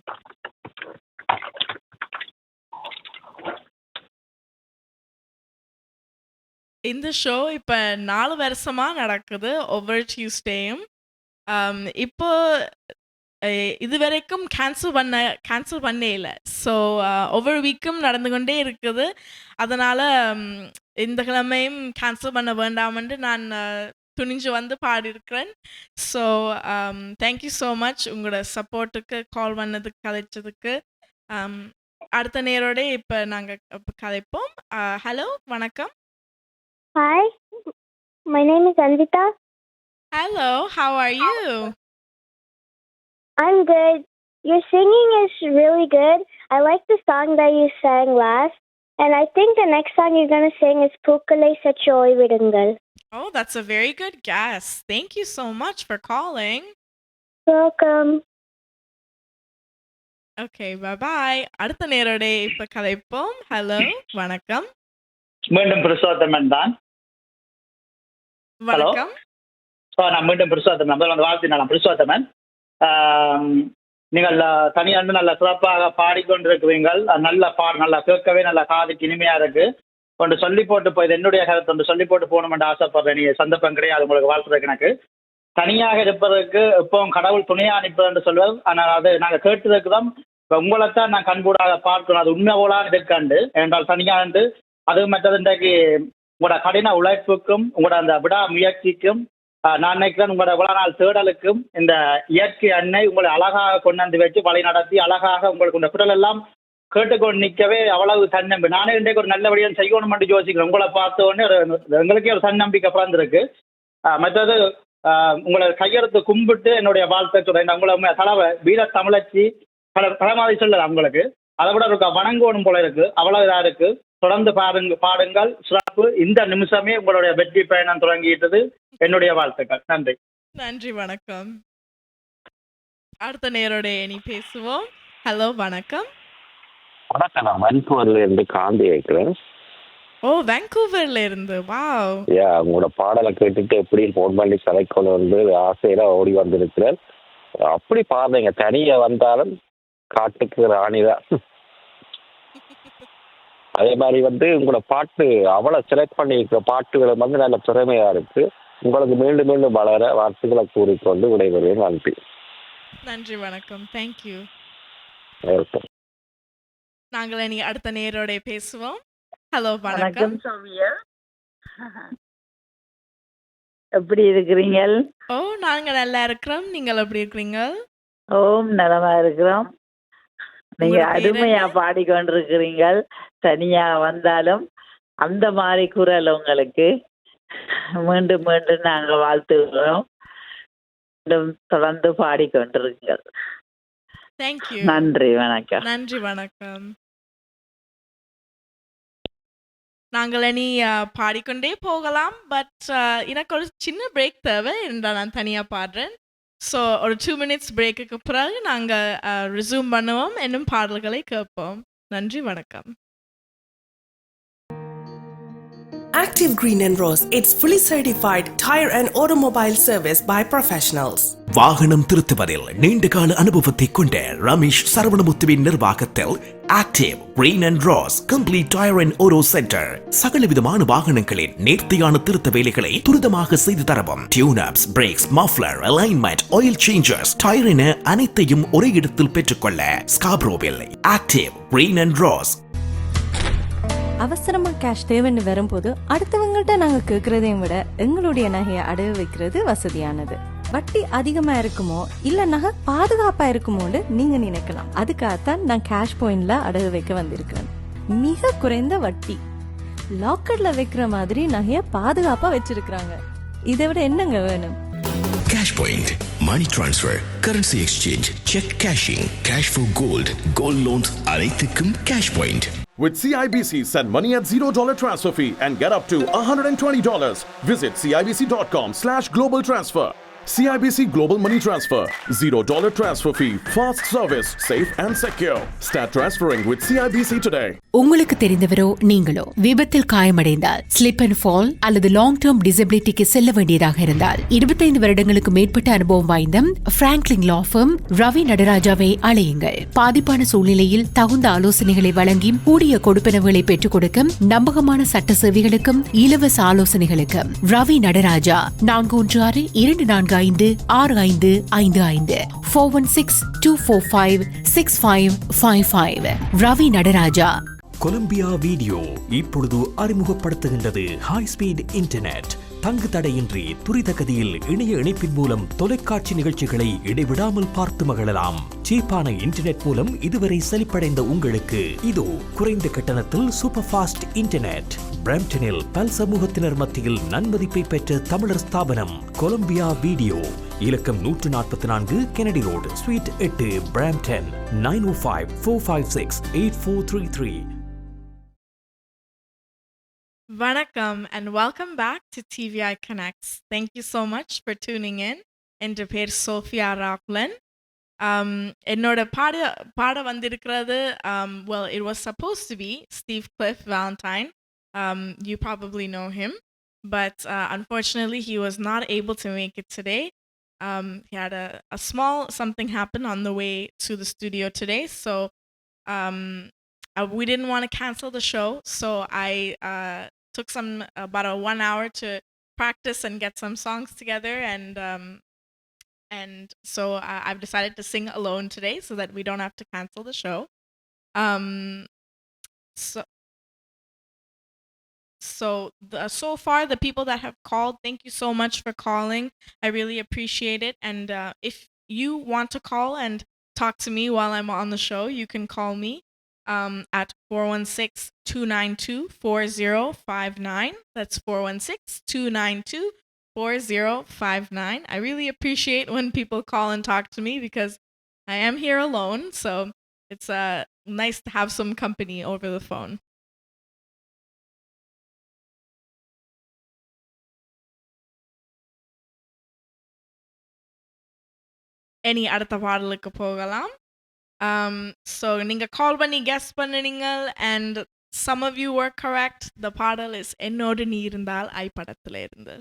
இந்த ஷோ இப்ப 4 வருஷமா நடக்குது, ஒவ்வொரு டியூஸ்டேயும். இப்போ இதுவரைக்கும் கேன்சல் பண்ணே இல்லை. ஸோ ஒவ்வொரு வீக்கும் நடந்து கொண்டே இருக்குது. அதனால இந்த கிழமையும் கேன்சல் பண்ண வேண்டாம்னு நான் துணிஞ்சு வந்து பாடியிருக்கிறேன். ஸோ தேங்க்யூ ஸோ மச் உங்களோட சப்போர்ட்டுக்கு, கால் பண்ணதுக்கு, கதைச்சதுக்கு. அடுத்த நேரோட இப்போ நாங்கள் கதைப்போம். ஹலோ வணக்கம். Hi, my name is Anvita. Hello, how are you? I'm good. Your singing is really good. I like the song that you sang last. And I think the next song you're going to sing is Pukale Sachoi Vidungal. Oh, that's a very good guess. Thank you so much for calling. Welcome. Okay, bye-bye. அடுத்த நேரோட இப்போ கதைப்போம். ஹலோ வணக்கம். மீண்டும் புருஷோத்தமன் தான். வணக்கம். நான் மீண்டும் புருஷோத்தமன். முதல்ல வாழ்த்தினாலாம் புருஷோத்தமன். நீங்கள் தனியாண்டு நல்ல சிறப்பாக பாடிக்கொண்டிருக்கிறீர்கள். நல்ல நல்லா கேட்கவே நல்ல காதுக்கு இனிமையா இருக்கு. ஒன்று சொல்லி போட்டு போய் என்னுடைய கருத்து ஒன்று சொல்லி போட்டு போகணும்னு ஆசைப்படுறேன். நீ சந்தர்ப்பம் கிடையாது உங்களுக்கு வாழ்த்துறதுக்கு. எனக்கு தனியாக இருப்பதற்கு எப்பவும் கடவுள் துணையா அனுப்பது என்று சொல்வது. ஆனால் அது நாங்கள் கேட்டுருக்கிறோம். இப்போ உங்களைத்தான் நான் கண்கூடாக பார்க்கணும். அது உண்மை போலான்னு இருக்காண்டு என்றால் தனியாக அது மற்றது இன்றைக்கு உங்களோட கடின உழைப்புக்கும் உங்களோட அந்த விடா முயற்சிக்கும் நான் நினைக்கிறேன் உங்களோட இவ்வளோ நாள் தேடலுக்கும் இந்த இயற்கை அன்னை உங்களை அழகாக கொண்டாந்து வச்சு வழி நடத்தி அழகாக உங்களுக்கு இந்த குரல் எல்லாம் கேட்டுக்கொண்டு நிற்கவே அவ்வளவு தன்னம்பி. நானே இன்றைக்கு ஒரு நல்ல வழியாக செய்யணும் என்று யோசிக்கிறேன். உங்களை பார்த்த உடனே எங்களுக்கே ஒரு தன்னம்பிக்கை பிறந்திருக்கு. மற்றது உங்களை கையெழுத்து கும்பிட்டு என்னுடைய வாழ்த்தை சொல்றேன். உங்களை தலைவை வீர தமிழச்சி பல மாதிரி சொல்லலாம். உங்களுக்கு அதை விட ஒரு வணங்கணும் போல இருக்கு. அவ்வளவு இதாக இருக்கு. தொடர்ந்து பாடுங்கள். சிறப்பு. இந்த நிமிஷமே உங்களுடைய வெற்றி பயணம் தொடங்கிட்டது. என்னுடைய வாழ்த்துக்கள். நன்றி. நன்றி, வணக்கம். அடுத்த நேரோட நீ பேசுவோம். ஹலோ வணக்கம். வணக்கம். நான் வான்கூவர்ல இருந்து காந்தி இருக்கிறேன். ஓ, வான்கூவர்ல இருந்து. வாவ். உங்களோட பாடலை கேட்டுட்டு எப்படி ஃபோன் பண்ணி கலைக்கொண்டு ஆசையில ஓடி வந்திருக்கிறேன். அப்படி பாருங்க, தனியா வந்தாலும் காட்டுக்கு ராணிதான். அதே மாதிரி உங்களோட பாட்டு அவ்வளவு செலக்ட் பண்ணியிருக்கிற பாட்டுகளை நல்ல திறமையா இருக்கு. உங்களுக்கு மீண்டும் மீண்டும் வளர வார்த்தைகளை கூறிக்கொண்டு விடைபெறுவேன். நன்றி. நன்றி, வணக்கம். தேங்க்யூ. வெல்கம். நாங்கள் இனி அடுத்த நேரோட பேசுவோம். ஹலோ வணக்கம். சௌமியா, எப்படி இருக்கிறீங்க? ஓ, நாங்க நல்லா இருக்கிறோம். நீங்கள் எப்படி இருக்கிறீங்க? ஓம் நலமா இருக்கிறோம். நீங்க அருமையா பாடிக்கொண்டிருக்கிறீங்க. தனியா வந்தாலும் அந்த மாதிரி குரல் உங்களுக்கு. மீண்டும் மீண்டும் நாங்கள் வாழ்த்துகிறோம். தொடர்ந்து பாடிக்கொண்டிருங்கள். நன்றி, வணக்கம். நன்றி, வணக்கம். நாங்கள் இனி பாடிக்கொண்டே போகலாம். பட் எனக்கு ஒரு சின்ன பிரேக் தேவை என்றால் நான் தனியாக பாடுறேன். ஸோ ஒரு 2 minutes பிரேக்குக்கு பிறகு நாங்கள் ரிசூம் பண்ணுவோம், இன்னும் பாடல்களை கேட்போம். நன்றி, வணக்கம். Active Green and Rose, it's fully certified tire and automobile service by professionals. வாகனம் திருத்துவதில் நீண்டகால அனுபவத்தை கொண்ட ரமேஷ் சரவணமுத்துவின் நிர்வாகத்தில் active green and rose complete tyre and auto centre சகலவிதமான வாகனங்களின் நேர்த்தியான திருத்த வேலைகளை துரிதமாக செய்து தரவும். Tune-ups, brakes, muffler, alignment, oil changers, tyre என அனைத்தையும் ஒரே இடத்தில் பெற்றுக்கொள்ள ஸ்காப்ரோவில் ஆக்டிவ் கிரீன் அண்ட் ரோஸ். அவசரமா கேஷ் தேவைன்னு வரும்போது அடுத்தவங்கள்ட்ட நாங்க கேட்கறதையும் விட எங்களுடைய நகையை அடகு வைக்கிறது வசதியானது. வட்டி அதிகமா இருக்குமோ இல்ல நகை பாதுகாப்பா இருக்குமோன்னு நீங்க நினைக்கலாம். அதுக்காகத்தான் நான் கேஷ் பாயிண்ட்ல அடகு வைக்க வந்திருக்கிறேன். மிக குறைந்த வட்டி, லாக்கர்ல வைக்கிற மாதிரி நகைய பாதுகாப்பா வச்சிருக்காங்க. இதை விட என்னங்க வேணும்? Cash Point, money transfer, currency exchange, check cashing, cash for gold, gold loans அனைத்துக்கும் Cash Point. With CIBC, send money at $0 transfer fee and get up to $120. Visit cibc.com/global transfer. CIBC Global Money Transfer. $0 transfer fee. Fast service. Safe and secure. Start transferring with CIBC today. உங்களுக்கு தெரிந்தவரோ நீங்களோ விபத்தில் காயமடைந்தால், ஸ்லிப் அண்ட் ஃபால் அல்லது லாங் டேர்ம் டிசபிலிட்டிக்கு செல்ல வேண்டியதாக இருந்தால் 25 வருடங்களுக்கு மேற்பட்ட அனுபவம் வாய்ந்த பிராங்க்லின் லா ஃபர்ம் ரவி நடராஜாவை அழையுங்கள். பாதிப்பான சூழ்நிலையில் தகுந்த ஆலோசனைகளை வழங்கி கூடிய கொடுப்பனவுகளை பெற்றுக் கொடுக்கும் நம்பகமான சட்ட சேவைகளுக்கும் இலவச ஆலோசனைகளுக்கும் ரவி நடராஜா 413-445-6555 416-245-6555. ரவி நடராஜா. கொலம்பியா வீடியோ இப்பொழுது அறிமுகப்படுத்துகின்றது ஹை ஸ்பீட் இன்டர்நெட். தங்கு தடையின்றி துரித கதியில் இணைய இணைப்பின் மூலம் தொலைக்காட்சி நிகழ்ச்சிகளை இடைவிடாமல் பார்த்து மகிழலாம். சீப்பான இன்டர்நெட் மூலம் இதுவரை செழிப்படைந்த உங்களுக்கு இதோ குறைந்த கட்டணத்தில் சூப்பர் ஃபாஸ்ட் இன்டர்நெட். பிரம்டனில் பல் சமூகத்தினர் மத்தியில் நன்மதிப்பை பெற்ற தமிழர் ஸ்தாபனம் கொலம்பியா வீடியோ. இலக்கம் 144 Kennedy road, suite 8, Brampton. 905-456-8433. Vanakkam and welcome back to TVI Connects. Thank you so much for tuning in. என்ற பேர் சோஃபியா ராக்லன். என்னோட பாட வந்திருக்கிறது, well, it was supposed to be Steve Cliff Valentine. You probably know him, but unfortunately he was not able to make it today. He had a small something happen on the way to the studio today, so we didn't want to cancel the show, so I took about 1 hour to practice and get some songs together, and so I've decided to sing alone today so that we don't have to cancel the show. So far the people that have called, thank you so much for calling. I really appreciate it. And if you want to call and talk to me while I'm on the show, you can call me at 416-292-4059. That's 416-292-4059. I really appreciate when people call and talk to me because I am here alone, so it's nice to have some company over the phone. Any அடுத்த பாடலுக்கு போகலாம். So நீங்க கால் பண்ணி guess பண்ணுனீங்க and some of you were correct. The பாடல் is என்னோடு நீ இருந்தால் ஐ படத்துல இருந்து.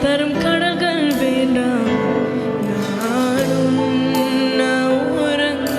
தரும் கடல்கள் வேண்டாம், நானும் உறங்க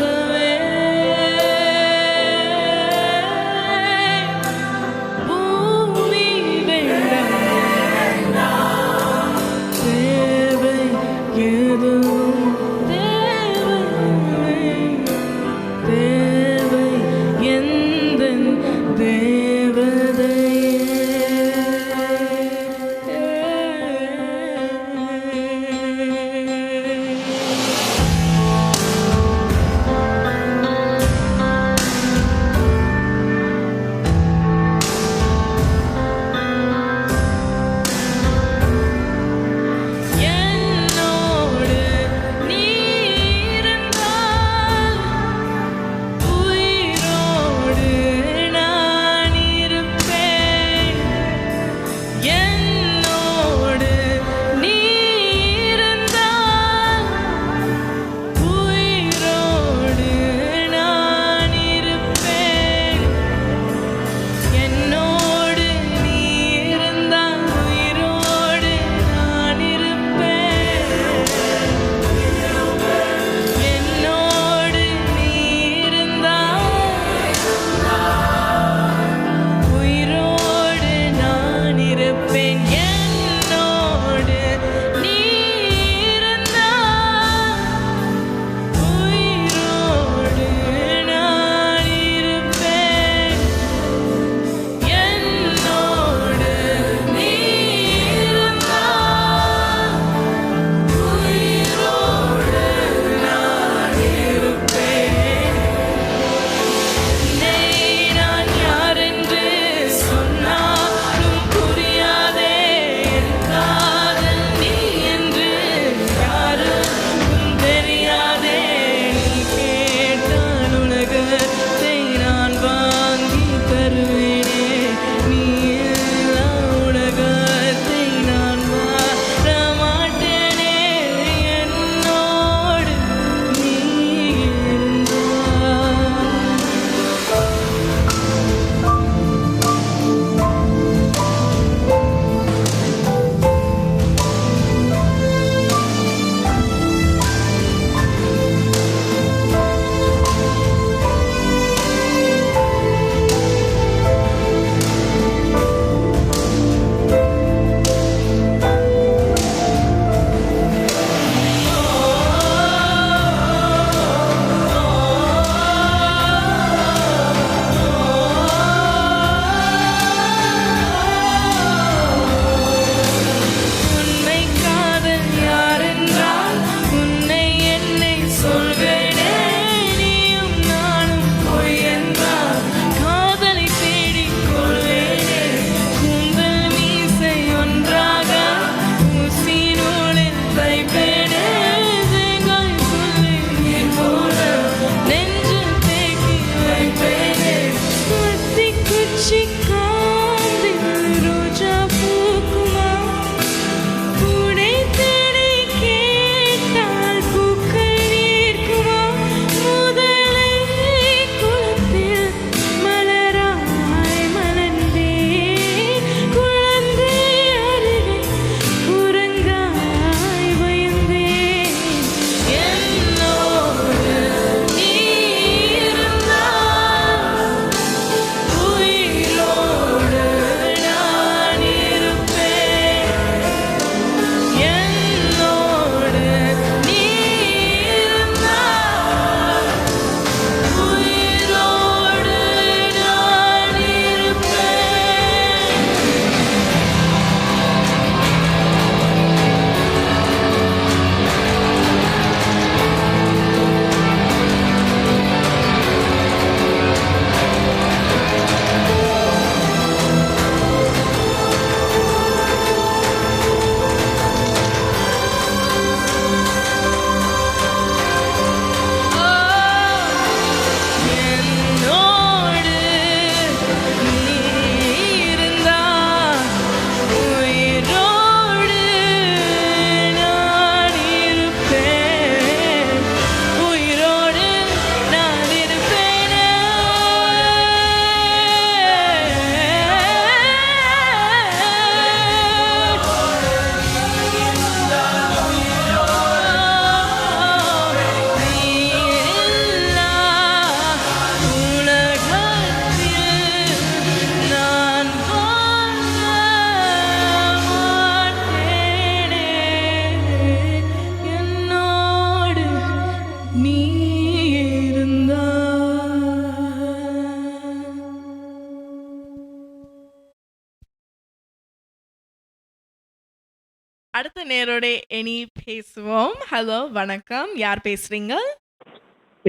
அடுத்த நேரோட இனி பேசுவோம். ஹலோ வணக்கம், யார் பேசுறீங்க?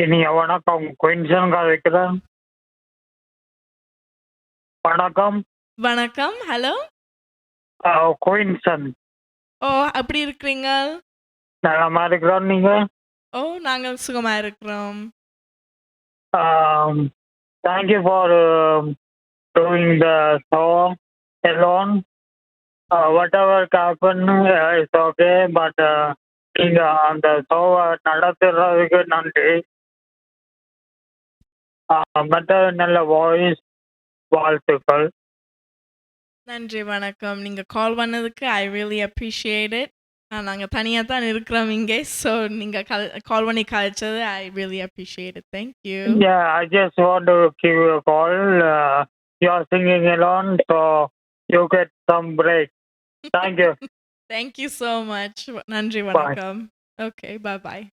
இனிய வணக்கம், குயின்சன் கதைக்கிறேன். வணக்கம். வணக்கம். ஹலோ குயின்சன். ஓ, அப்படி இருக்கிறீங்க? நலமா இருக்கிறோம். நீங்க? ஓ, நாங்கள் சுகமா இருக்கிறோம். Thank you for doing the show alone. Whatever happened is okay, but நீங்க அந்த ஷோவை நடத்துறதுக்கு நன்றி. மற்ற நல்ல வாய்ஸ், வாழ்த்துக்கள். நன்றி, வணக்கம். நீங்க கால் பண்ணதுக்கு ஐ ரியலி அப்ரிஷியேட் இட். நாங்கள் தனியாக தான் இருக்கிறோம் இங்கே. ஸோ நீங்கள் கால் பண்ணி கழிச்சது I really appreciate it. Thank you. Yeah, I just want to give you a call. You are singing alone, so you get some break. Thank you. Thank you so much. நன்றி, வணக்கம். Okay, bye bye.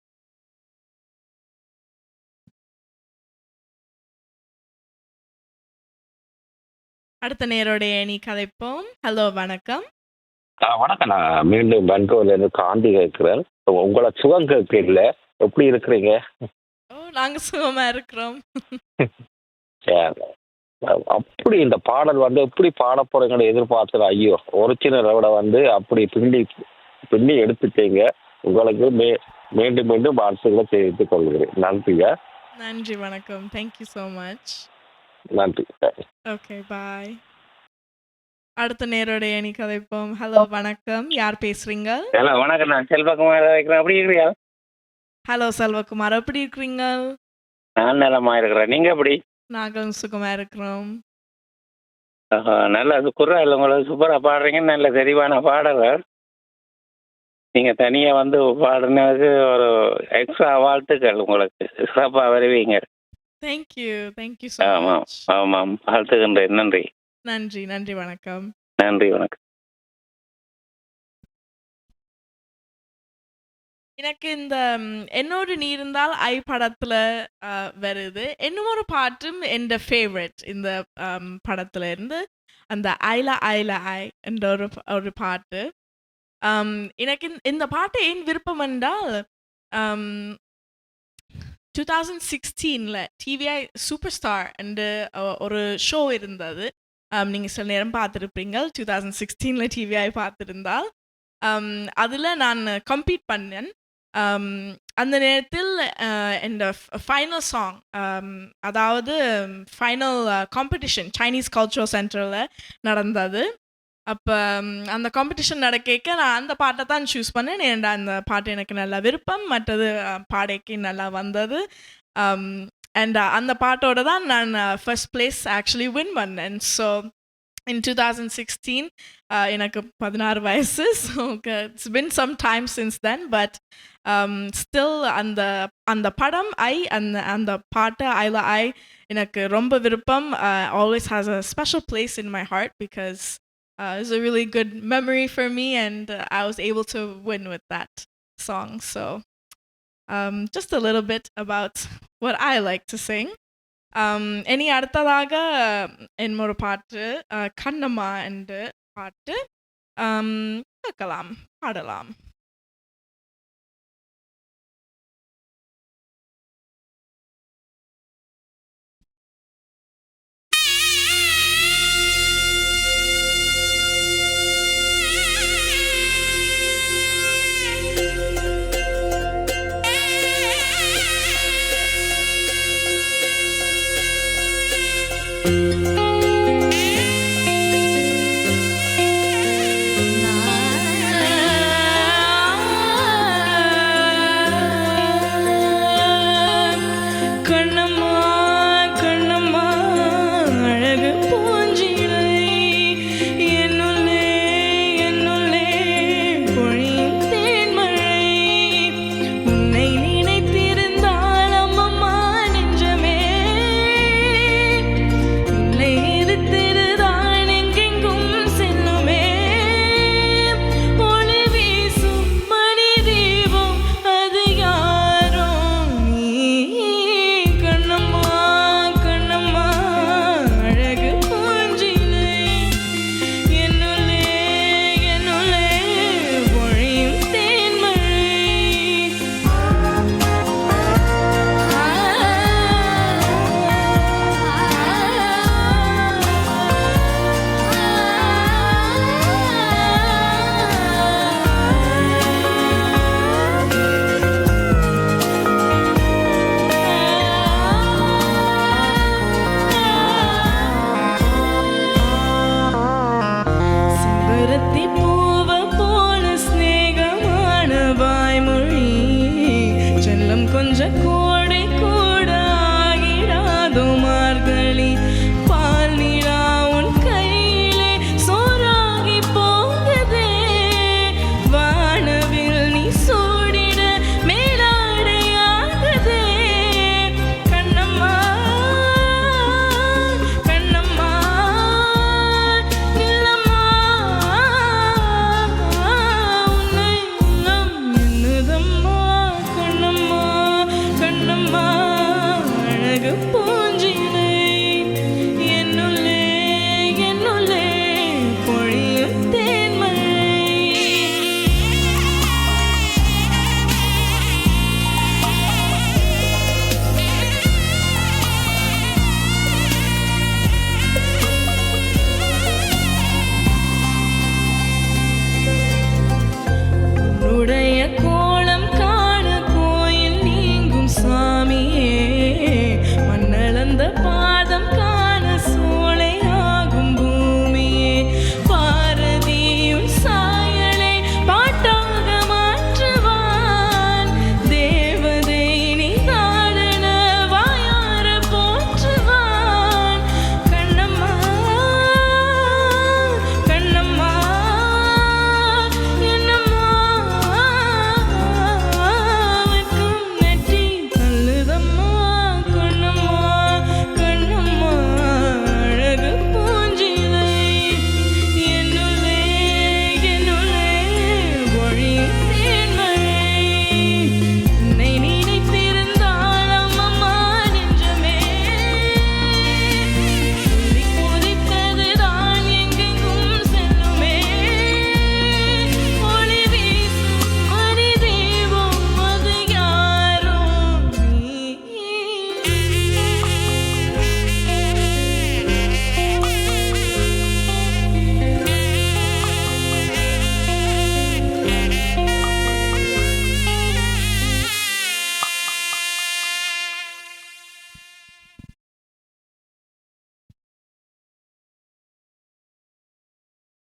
அடுத்த நேரோட நீ கதைப்போம். ஹலோ வணக்கம். வணக்கம், நான் மீண்டும் பெங்களூர்லேருந்து காந்தி கேட்குறேன். உங்களை சுகம் கேட்கல, எப்படி இருக்கிறீங்க? ஓ, நாங்கள் சுகமாக இருக்கிறோம். அப்படி இந்த பாடல் வந்து எப்படி பாட போறீங்கன்னு எதிர்பார்த்துற. ஐயோ, ஒரிஜினலை விட வந்து அப்படி பின்னி எடுத்துட்டீங்க. உங்களுக்கு மீண்டும் மீண்டும் வாழ்த்துக்களை தெரிவித்துக் கொள்கிறேன். நன்றிங்க. நன்றி, வணக்கம். Thank you so much. நன்றி. ஓகே, பாய். அடுத்த நேரோட நீ கதைப்போம். ஹலோ வணக்கம், யார் பேசுறீங்க? ஹலோ வணக்கம், நான் செல்வகுமார் இருக்கிறேன். அப்படி இருக்கிறியா? ஹலோ செல்வகுமார், எப்படி இருக்கிறீங்க? நான் நலமா இருக்கிறேன். நீங்க எப்படி? நாங்களும் சுகமா இருக்கிறோம். நல்ல குரல் உங்களுக்கு சூப்பரா பாடுறீங்க. நல்ல தெளிவான பாடகர். நீங்க தனியா வந்து பாடுனதுக்கு ஒரு எக்ஸ்ட்ரா வாழ்த்துக்கள். உங்களுக்கு சிறப்பா வருவீங்க. தேங்க்யூ ஸோ ஆமாம் மச். ஆமாம், வாழ்த்துகின்றேன். நன்றி. நன்றி, வணக்கம். நன்றி, வணக்கம். எனக்கு இந்த என்னோடு நீ இருந்தால் ஐ படத்துல வருது. இன்னும் ஒரு பாட்டும் என் ஃபேவரட் இந்த படத்துல இருந்து, அந்த ஐல ஐல ஐ என்ற ஒரு பாட்டு. எனக்கு இந்த பாட்டு ஏன் விருப்பம் என்றால் 2016 டிவிஐ சூப்பர் ஸ்டார் என்று ஒரு ஷோ இருந்தது. நீங்கள் சில நேரம் பார்த்துருப்பீங்க. 2016 டிவிஐ பார்த்துருந்தால் அதில் நான் கம்பீட் பண்ணேன். அந்த நேரத்தில் என் ஃபைனல் சாங், அதாவது ஃபைனல் காம்படிஷன் சைனீஸ் கல்ச்சுரல் சென்டரில் நடந்தது. அப்போ அந்த காம்படிஷன் நடக்க நான் அந்த பாட்டை தான் சூஸ் பண்ணேன். ஏன்டா அந்த பாட்டு எனக்கு நல்லா விருப்பம், மற்றது பாடைக்கு நல்லா வந்தது. அண்ட் அந்த பாட்டோட தான் நான் ஃபர்ஸ்ட் பிளேஸ் ஆக்சுவலி வின் பண்ணேன். ஸோ in 2016 எனக்கு 16 வயசு. So it's been some time since then, but still அந்த படம் அந்த பாட்டு ஐல ஐ எனக்கு ரொம்ப விருப்பம். always has a special place in my heart because it's a really good memory for me, and I was able to win with that song. So just a little bit about what I like to sing. இனி அடுத்ததாக என்னொரு பாட்டு கண்ணம்மா என்ற பாட்டு பாடலாம். உன்னை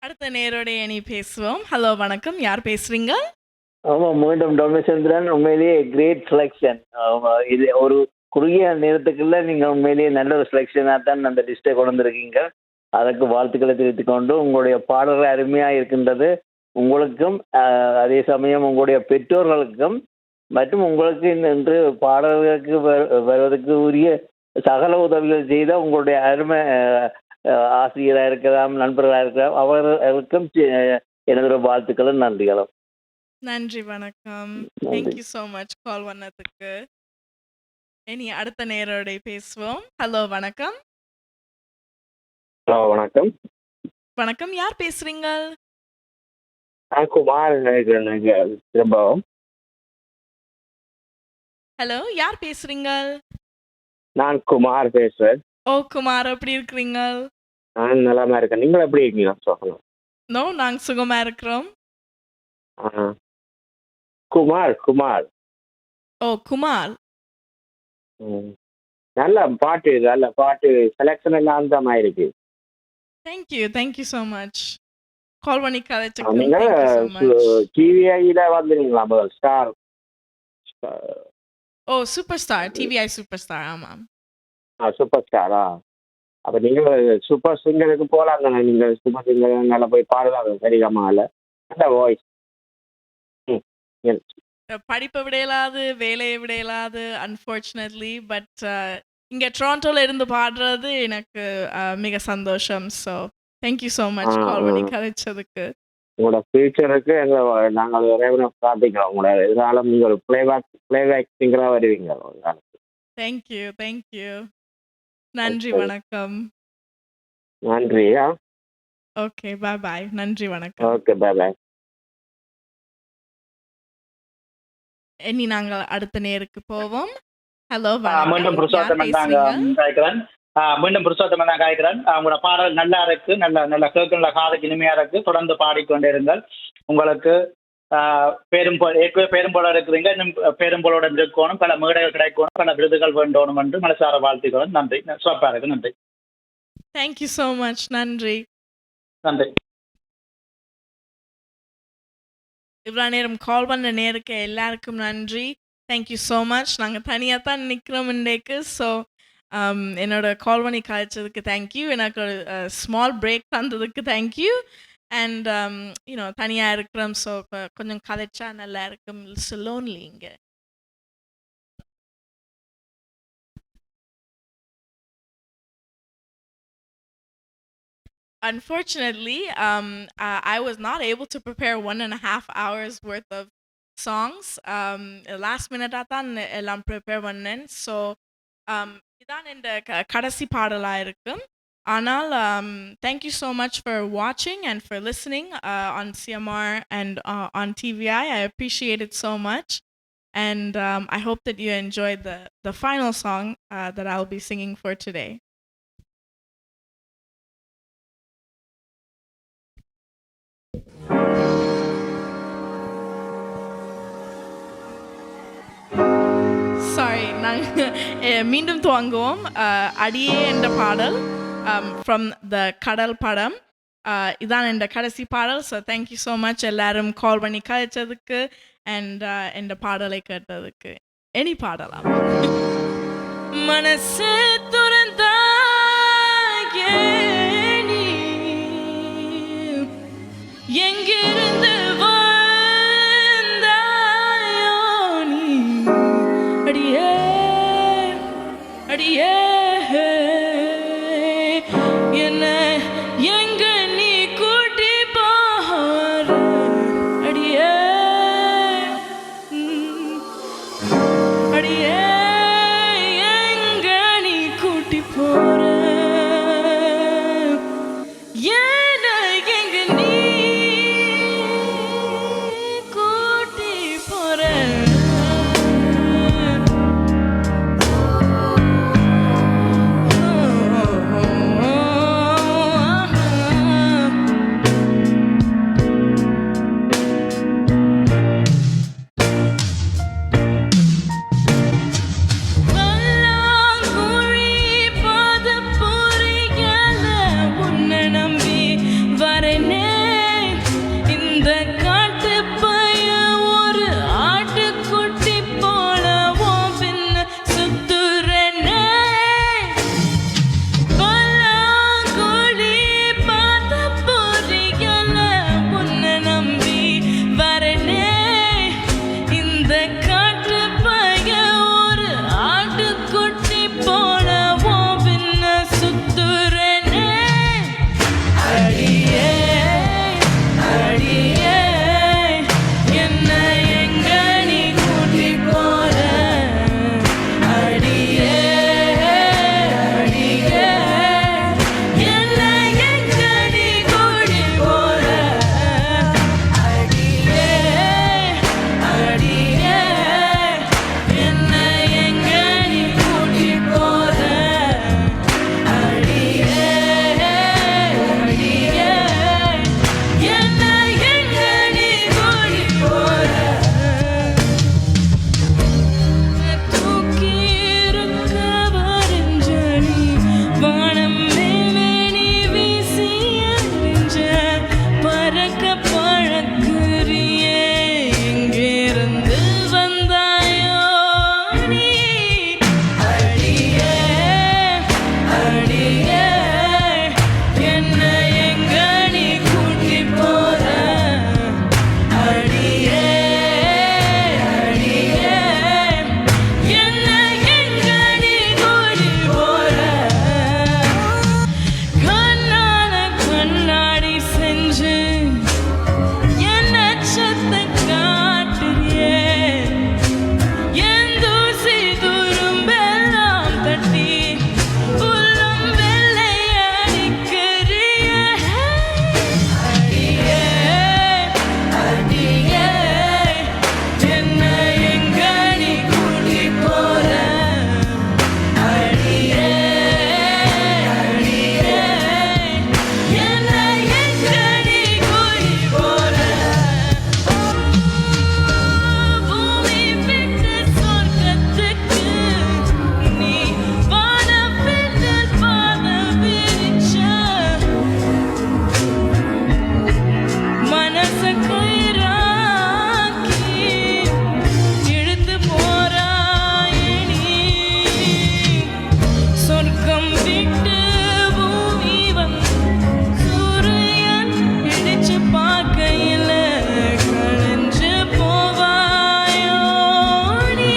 அடுத்த நேரோட இனி பேசுவோம். ஹலோ வணக்கம், யார் பேசுறீங்க? ஆமாம், மீண்டும் டொமிச்சந்திரன். உண்மையிலேயே கிரேட் செலெக்ஷன். இது ஒரு குறுகிய நேரத்துக்குள்ள நீங்கள் உண்மையிலேயே நல்ல ஒரு செலெக்ஷனாக தான் அந்த லிஸ்ட்டை கொண்டு வந்திருக்கீங்க. அதற்கு வாழ்த்துக்களை தெரிவித்துக் கொண்டு, உங்களுடைய பாடல்கள் அருமையாக இருக்கின்றது. உங்களுக்கும் அதே சமயம் உங்களுடைய பெற்றோர்களுக்கும் மற்றும் உங்களுக்கு இன்று பாடல்களுக்கு வருவதற்கு உரிய சகல உதவிகள் செய்த உங்களுடைய அருமை ஆசிரியராக இருக்கலாம், நண்பர்களாக இருக்கலாம், அவர்களுக்கும் எனது வாழ்த்துக்களும் நன்றிகளும். நன்றி, வணக்கம். தேங்க்யூ ஸோ மச் கால் பண்ணதுக்கு. இனி அடுத்த நேரோட பேசுவோம். ஹலோ வணக்கம். ஹலோ வணக்கம். வணக்கம், யார் பேசுறீங்க? நான் குமார் திரும்பவும். ஹலோ, யார் பேசுறீங்க? நான் குமார் பேசுறேன். ஓ குமார், எப்படி இருக்கிறீங்க? நான் நலமா இருக்கேன். நீங்கள் எப்படி இருக்கீங்க சொல்லணும்? நோ, நாங்க சுகமா இருக்கிறோம். குமார் குமார். ஓ குமார். நல்ல பாட்டு செலெக்ஷன் எல்லாம் அந்த மாதிரி இருக்கு. தேங்க்யூ ஸோ மச் கால் பண்ணி கதைச்சுக்கு. நீங்க டிவிஐல வந்துருங்களா முதல் star? Oh super star, TVI super star. ஆமாம், சூப்பர் ஸ்டாரா? அப்ப நீங்க சூப்பர் சிங்கருக்கு போலாம் தானே. நீங்க சூப்பர் சிங்கர் நல்லா போய் பாடுறாங்க சரிகமால. நல்ல வாய்ஸ். படிப்பை விட இயலாது, வேலையை விட இயலாது அன்ஃபார்ச்சுனேட்லி. பட் இங்கே டொரண்டோவில் இருந்து பாடுறது எனக்கு மிக சந்தோஷம். So thank you so much call பண்ணி கதைச்சதுக்கு. உங்களோட ஃபியூச்சருக்கு நாங்கள் இறைவனை பிரார்த்திக்கிறோம். உங்களோட எதிராலும் நீங்கள் ஒரு பிளேபேக் சிங்கராக வருவீங்க. தேங்க்யூ. நன்றி, வணக்கம். நன்றியா. ஓகே, பாய். நன்றி, வணக்கம். ஓகே, பாய். இனி நாங்கள் அடுத்த நேருக்கு போவோம். ஹலோ, மீண்டும் புருஷோத்தமன் தான் காய்க்கிறேன். உங்களோட பாடல் நல்லா இருக்கு, நல்ல கேட்குள்ள காதுக்கு இனிமையா இருக்கு. தொடர்ந்து பாடிக்கொண்டே இருங்கள். உங்களுக்கு பெரும்போல இருக்கிறீங்க, இன்னும் பெரும்போலோட இருக்கணும், பல மேடைகள் கிடைக்கணும், பல விருதுகள் வேண்டணும் என்று மனசார வாழ்த்துக்கிறோம். நன்றி, சிறப்பா இருக்கு. நன்றி. Thank you so much. நன்றி. இவ்வளோ நேரம் கால் பண்ண நேருக்கு எல்லாருக்கும் நன்றி. Thank you so much. நாங்கள் தனியாக தான் நிற்கிறோம் இன்றைக்கு. ஸோ என்னோட கால் பண்ணி கழிச்சதுக்கு தேங்க்யூ. எனக்கு ஒரு ஸ்மால் பிரேக் தந்ததுக்கு தேங்க்யூ. அண்ட் தனியாக இருக்கிறோம். ஸோ கொஞ்சம் கதைச்சா நல்லா இருக்கும். லோன்லி இங்கே. Unfortunately, I was not able to prepare 1.5 hours worth of songs. Last minute தான் எல்லாம் ப்ரிப்பேர் பண்ணேன். ஸோ இதான் இந்த கடைசி பாடலாக இருக்கும். ஆனால் தேங்க்யூ ஸோ மச் ஃபார் வாட்சிங் and for listening on CMR and on TVI. I appreciate it so much. And I hope that you enjoyed the final song that I'll be singing for today. Sorry, மீண்டும் துவங்குவோம். அடியே என்ற பாடல் from the கடல் படம். இதான் என்ற கடைசி பாடல். ஸோ தேங்க்யூ ஸோ மச் எல்லாரும் கால் பண்ணி கழிச்சதுக்கு அண்ட் என்ற பாடலை கேட்டதுக்கு. எனி பாடலாம். மனசே துறந்தா எங்கிருந்து வந்தாயோ நீ அடியே அடியே என்ன எங்க நீ கூட்டி போற அடியே அடியே எங்க நீ கூட்டி வானம் விட்டு பூமி வந்து சூரியன் இடிச்சு பார்க்கையில களைஞ்சு போவாயோ நீ.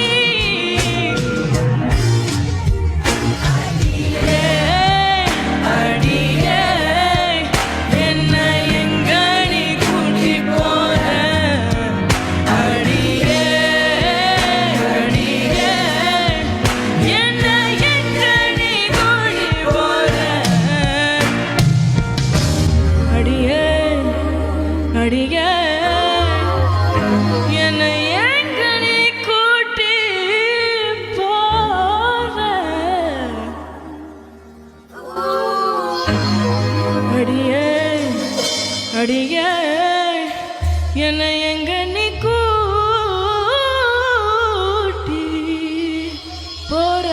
அடியே என்ன எங்க நீ கூட்டி போற. அடியே அடியே என்ன எங்க நீ கூட்டி போற. அடியே அடியே என்னை எங்க நீ கூட்டி போற. அடியே அடியே என்னை எங்க நீ கூட்டி போற.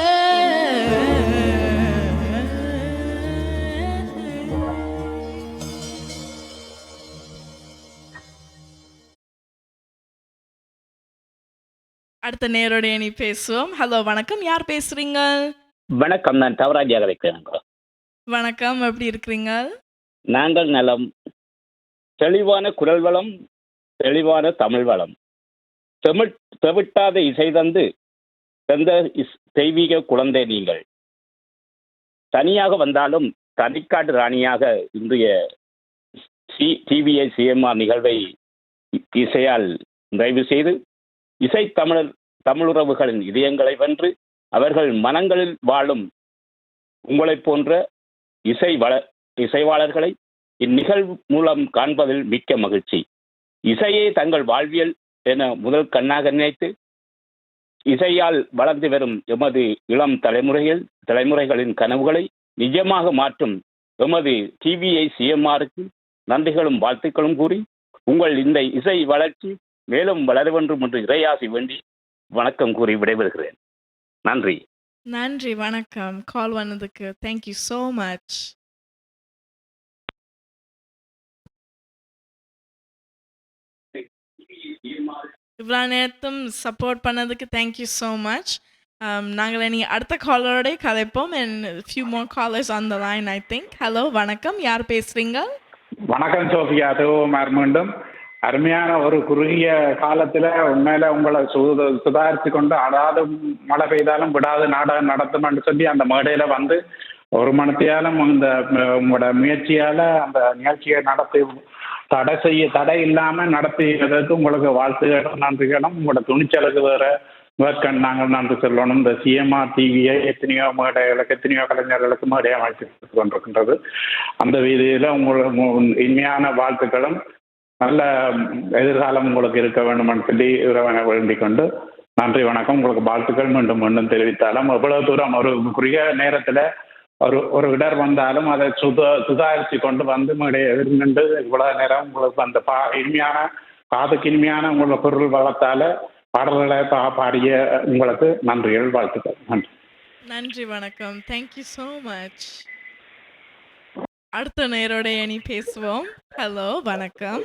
அடுத்த நேரோடைய நீ பேசுவோம். ஹலோ வணக்கம், யார் பேசுறீங்க? வணக்கம், நான் தவராஜாக இருக்கிறேன். வணக்கம், எப்படி இருக்கிறீங்க? நாங்கள் நலம். தெளிவான குரல் வளம், தெளிவான தமிழ் வளம், தெவிட்டாத இசை தந்து தந்த தெய்வீக குழந்தை நீங்கள். தனியாக வந்தாலும் தனிக்காட்டு ராணியாக இன்றைய டிவிஐ சிஎம்ஆர் நிகழ்வை இசையால் நிறைவு செய்து இசை தமிழுறவுகளின் இதயங்களை வென்று அவர்கள் மனங்களில் வாழும் உங்களைப் போன்ற இசைவாளர்களை இந்நிகழ்வு மூலம் காண்பதில் மிக்க மகிழ்ச்சி. இசையே தங்கள் வாழ்வியல் என முதல் கண்ணாக நினைத்து இசையால் வளர்ந்து வரும் எமது இளம் தலைமுறைகளின் கனவுகளை நிஜமாக மாற்றும் எமது டிவிஐ சிஎம்ஆருக்கு நன்றிகளும் வாழ்த்துக்களும் கூறி உங்கள் இந்த இசை வளர்ச்சி மேலும் வளர வேண்டும் என்று இறையாசி வேண்டி வணக்கம் கூறி விடைபெறுகிறேன். நன்றி. நன்றி, வணக்கம். கால் வந்ததுக்கு தேங்க்யூ ஸோ மச். இவ்வளோ நேரத்தும் சப்போர்ட் பண்ணதுக்கு தேங்க்யூ ஸோ மச். நாங்கள் இனி அடுத்த காலரோட கதைப்போம். And few more callers on the line I think. Hello வணக்கம், யார் பேசுறீங்க? வணக்கம் சோஃபியா, தேவகுமார் மீண்டும். அருமையான ஒரு குறுகிய காலத்தில் உண்மையில உங்களை சுதாரித்து கொண்டு அதாவது மழை பெய்தாலும் விடாது நாடகம் நடத்தும்னு சொல்லி அந்த மேடையில் வந்து ஒரு மணத்தையாலும் இந்த உங்களோட முயற்சியால் அந்த நிகழ்ச்சியை நடத்தி தடை இல்லாமல் நடத்தியதற்கு உங்களுக்கு வாழ்த்துகளும் நன்றிகளும். உங்களோட துணிச்சலுக்கு வேறு நாங்கள் நன்றி சொல்லணும். இந்த சிஎம்ஆர் டிவியை எத்தனையோ மேடைகளுக்கு எத்தனையோ கலைஞர்களுக்கு மேடையை அமைத்து கொண்டிருக்கின்றது. அந்த வீதியில் உங்களுக்கு இனிமையான வாழ்த்துக்களும் நல்ல எதிர்காலம் உங்களுக்கு இருக்க வேண்டும்னு சொல்லி இறைவனை வேண்டிக் கொண்டு நன்றி வணக்கம். உங்களுக்கு வாழ்த்துக்கள் மீண்டும் மீண்டும் தெரிவித்தாலும் எவ்வளவு தூரம் ஒரு குறுகிய நேரத்தில் ஒரு இடர் வந்தாலும் அதை சுதாரித்து கொண்டு வந்து எதிர்கொண்டு இவ்வளவு நேரம் உங்களுக்கு அந்த இனிமையான காதுக்கு இனிமையான உங்களோட பொருள் வளத்தால் பாடல்களை பாடிய உங்களுக்கு நன்றிகள் வாழ்த்துக்கள். நன்றி. நன்றி, வணக்கம். Thank you so much. அடுத்த நேரோட இனி பேசுவோம். ஹலோ வணக்கம்,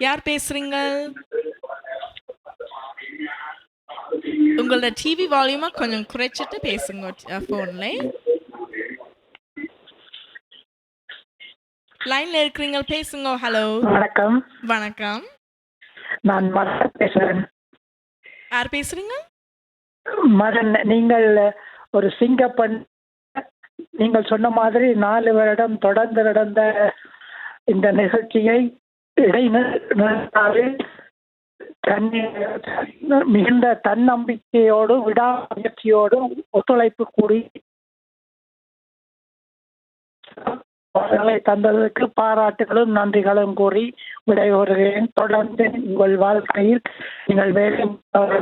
யார் பேசுறீங்க? உங்களோட டிவி வால்யூமா கொஞ்சம் குறைச்சிட்டு பேசுங்க ஃபோன்ல. லைன்ல இருக்கிறீங்க, பேசுங்க. ஹலோ வணக்கம். வணக்கம், நான் மதன் பேசுறேன். யார் பேசுறீங்க? மதன். நீங்கள் ஒரு சிங்கப்பெண். நீங்கள் சொன்ன மாதிரி 4 வருடம் தொடர்ந்து நடந்த இந்த நிகழ்ச்சியை இடைநிறுத்தாது மிகுந்த தன்னம்பிக்கையோடு விடாமுயற்சியோடு ஒத்துழைப்பு கூடி தந்ததற்கு பாராட்டுகளும் நன்றிகளும் கூறி விடைபெறுகிறேன். தொடர்ந்து உங்கள் வாழ்க்கையில் நீங்கள் வேலை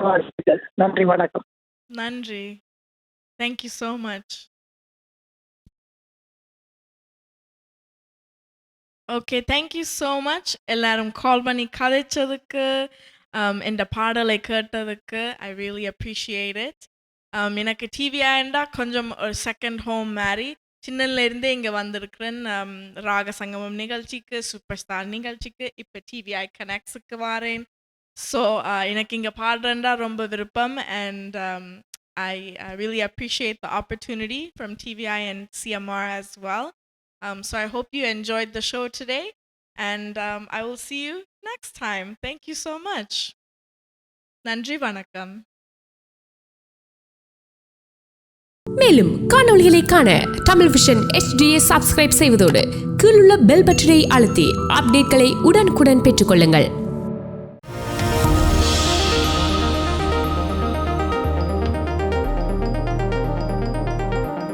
வாழ்த்துக்கள். நன்றி, வணக்கம். நன்றி, thank you so much. Okay, thank you so much எல்லாரும் கால் பண்ணி கதைச்சதுக்கு, இந்த பாடலை கேட்டதுக்கு. ஐ ரியலி அப்ரிஷியேட் இட். எனக்கு டிவியாண்டா கொஞ்சம் ஒரு செகண்ட் ஹோம் மாதிரி சின்னலேருந்தே இங்கே வந்திருக்கிறேன். ராக சங்கமம் நிகழ்ச்சிக்கு, சூப்பர் ஸ்டார் நிகழ்ச்சிக்கு, இப்போ டிவிஐ கனெக்ட்ஸுக்கு வரேன். ஸோ எனக்கு இங்கே பாடுறேன்டா ரொம்ப விருப்பம். And I really appreciate the opportunity from TVI and CMR as well. So I hope you enjoyed the show today, and I will see you next time. Thank you so much. Nandri Vanakkam. மேலும் காணொளிகளை காண தமிழ் விஷன் HDயை சப்ஸ்கிரைப் செய்வதோடு கீழுள்ள பெல் பட்டனை அழுத்தி அப்டேட்களை உடனுக்குடன் பெற்றுக்கொள்ளுங்கள்.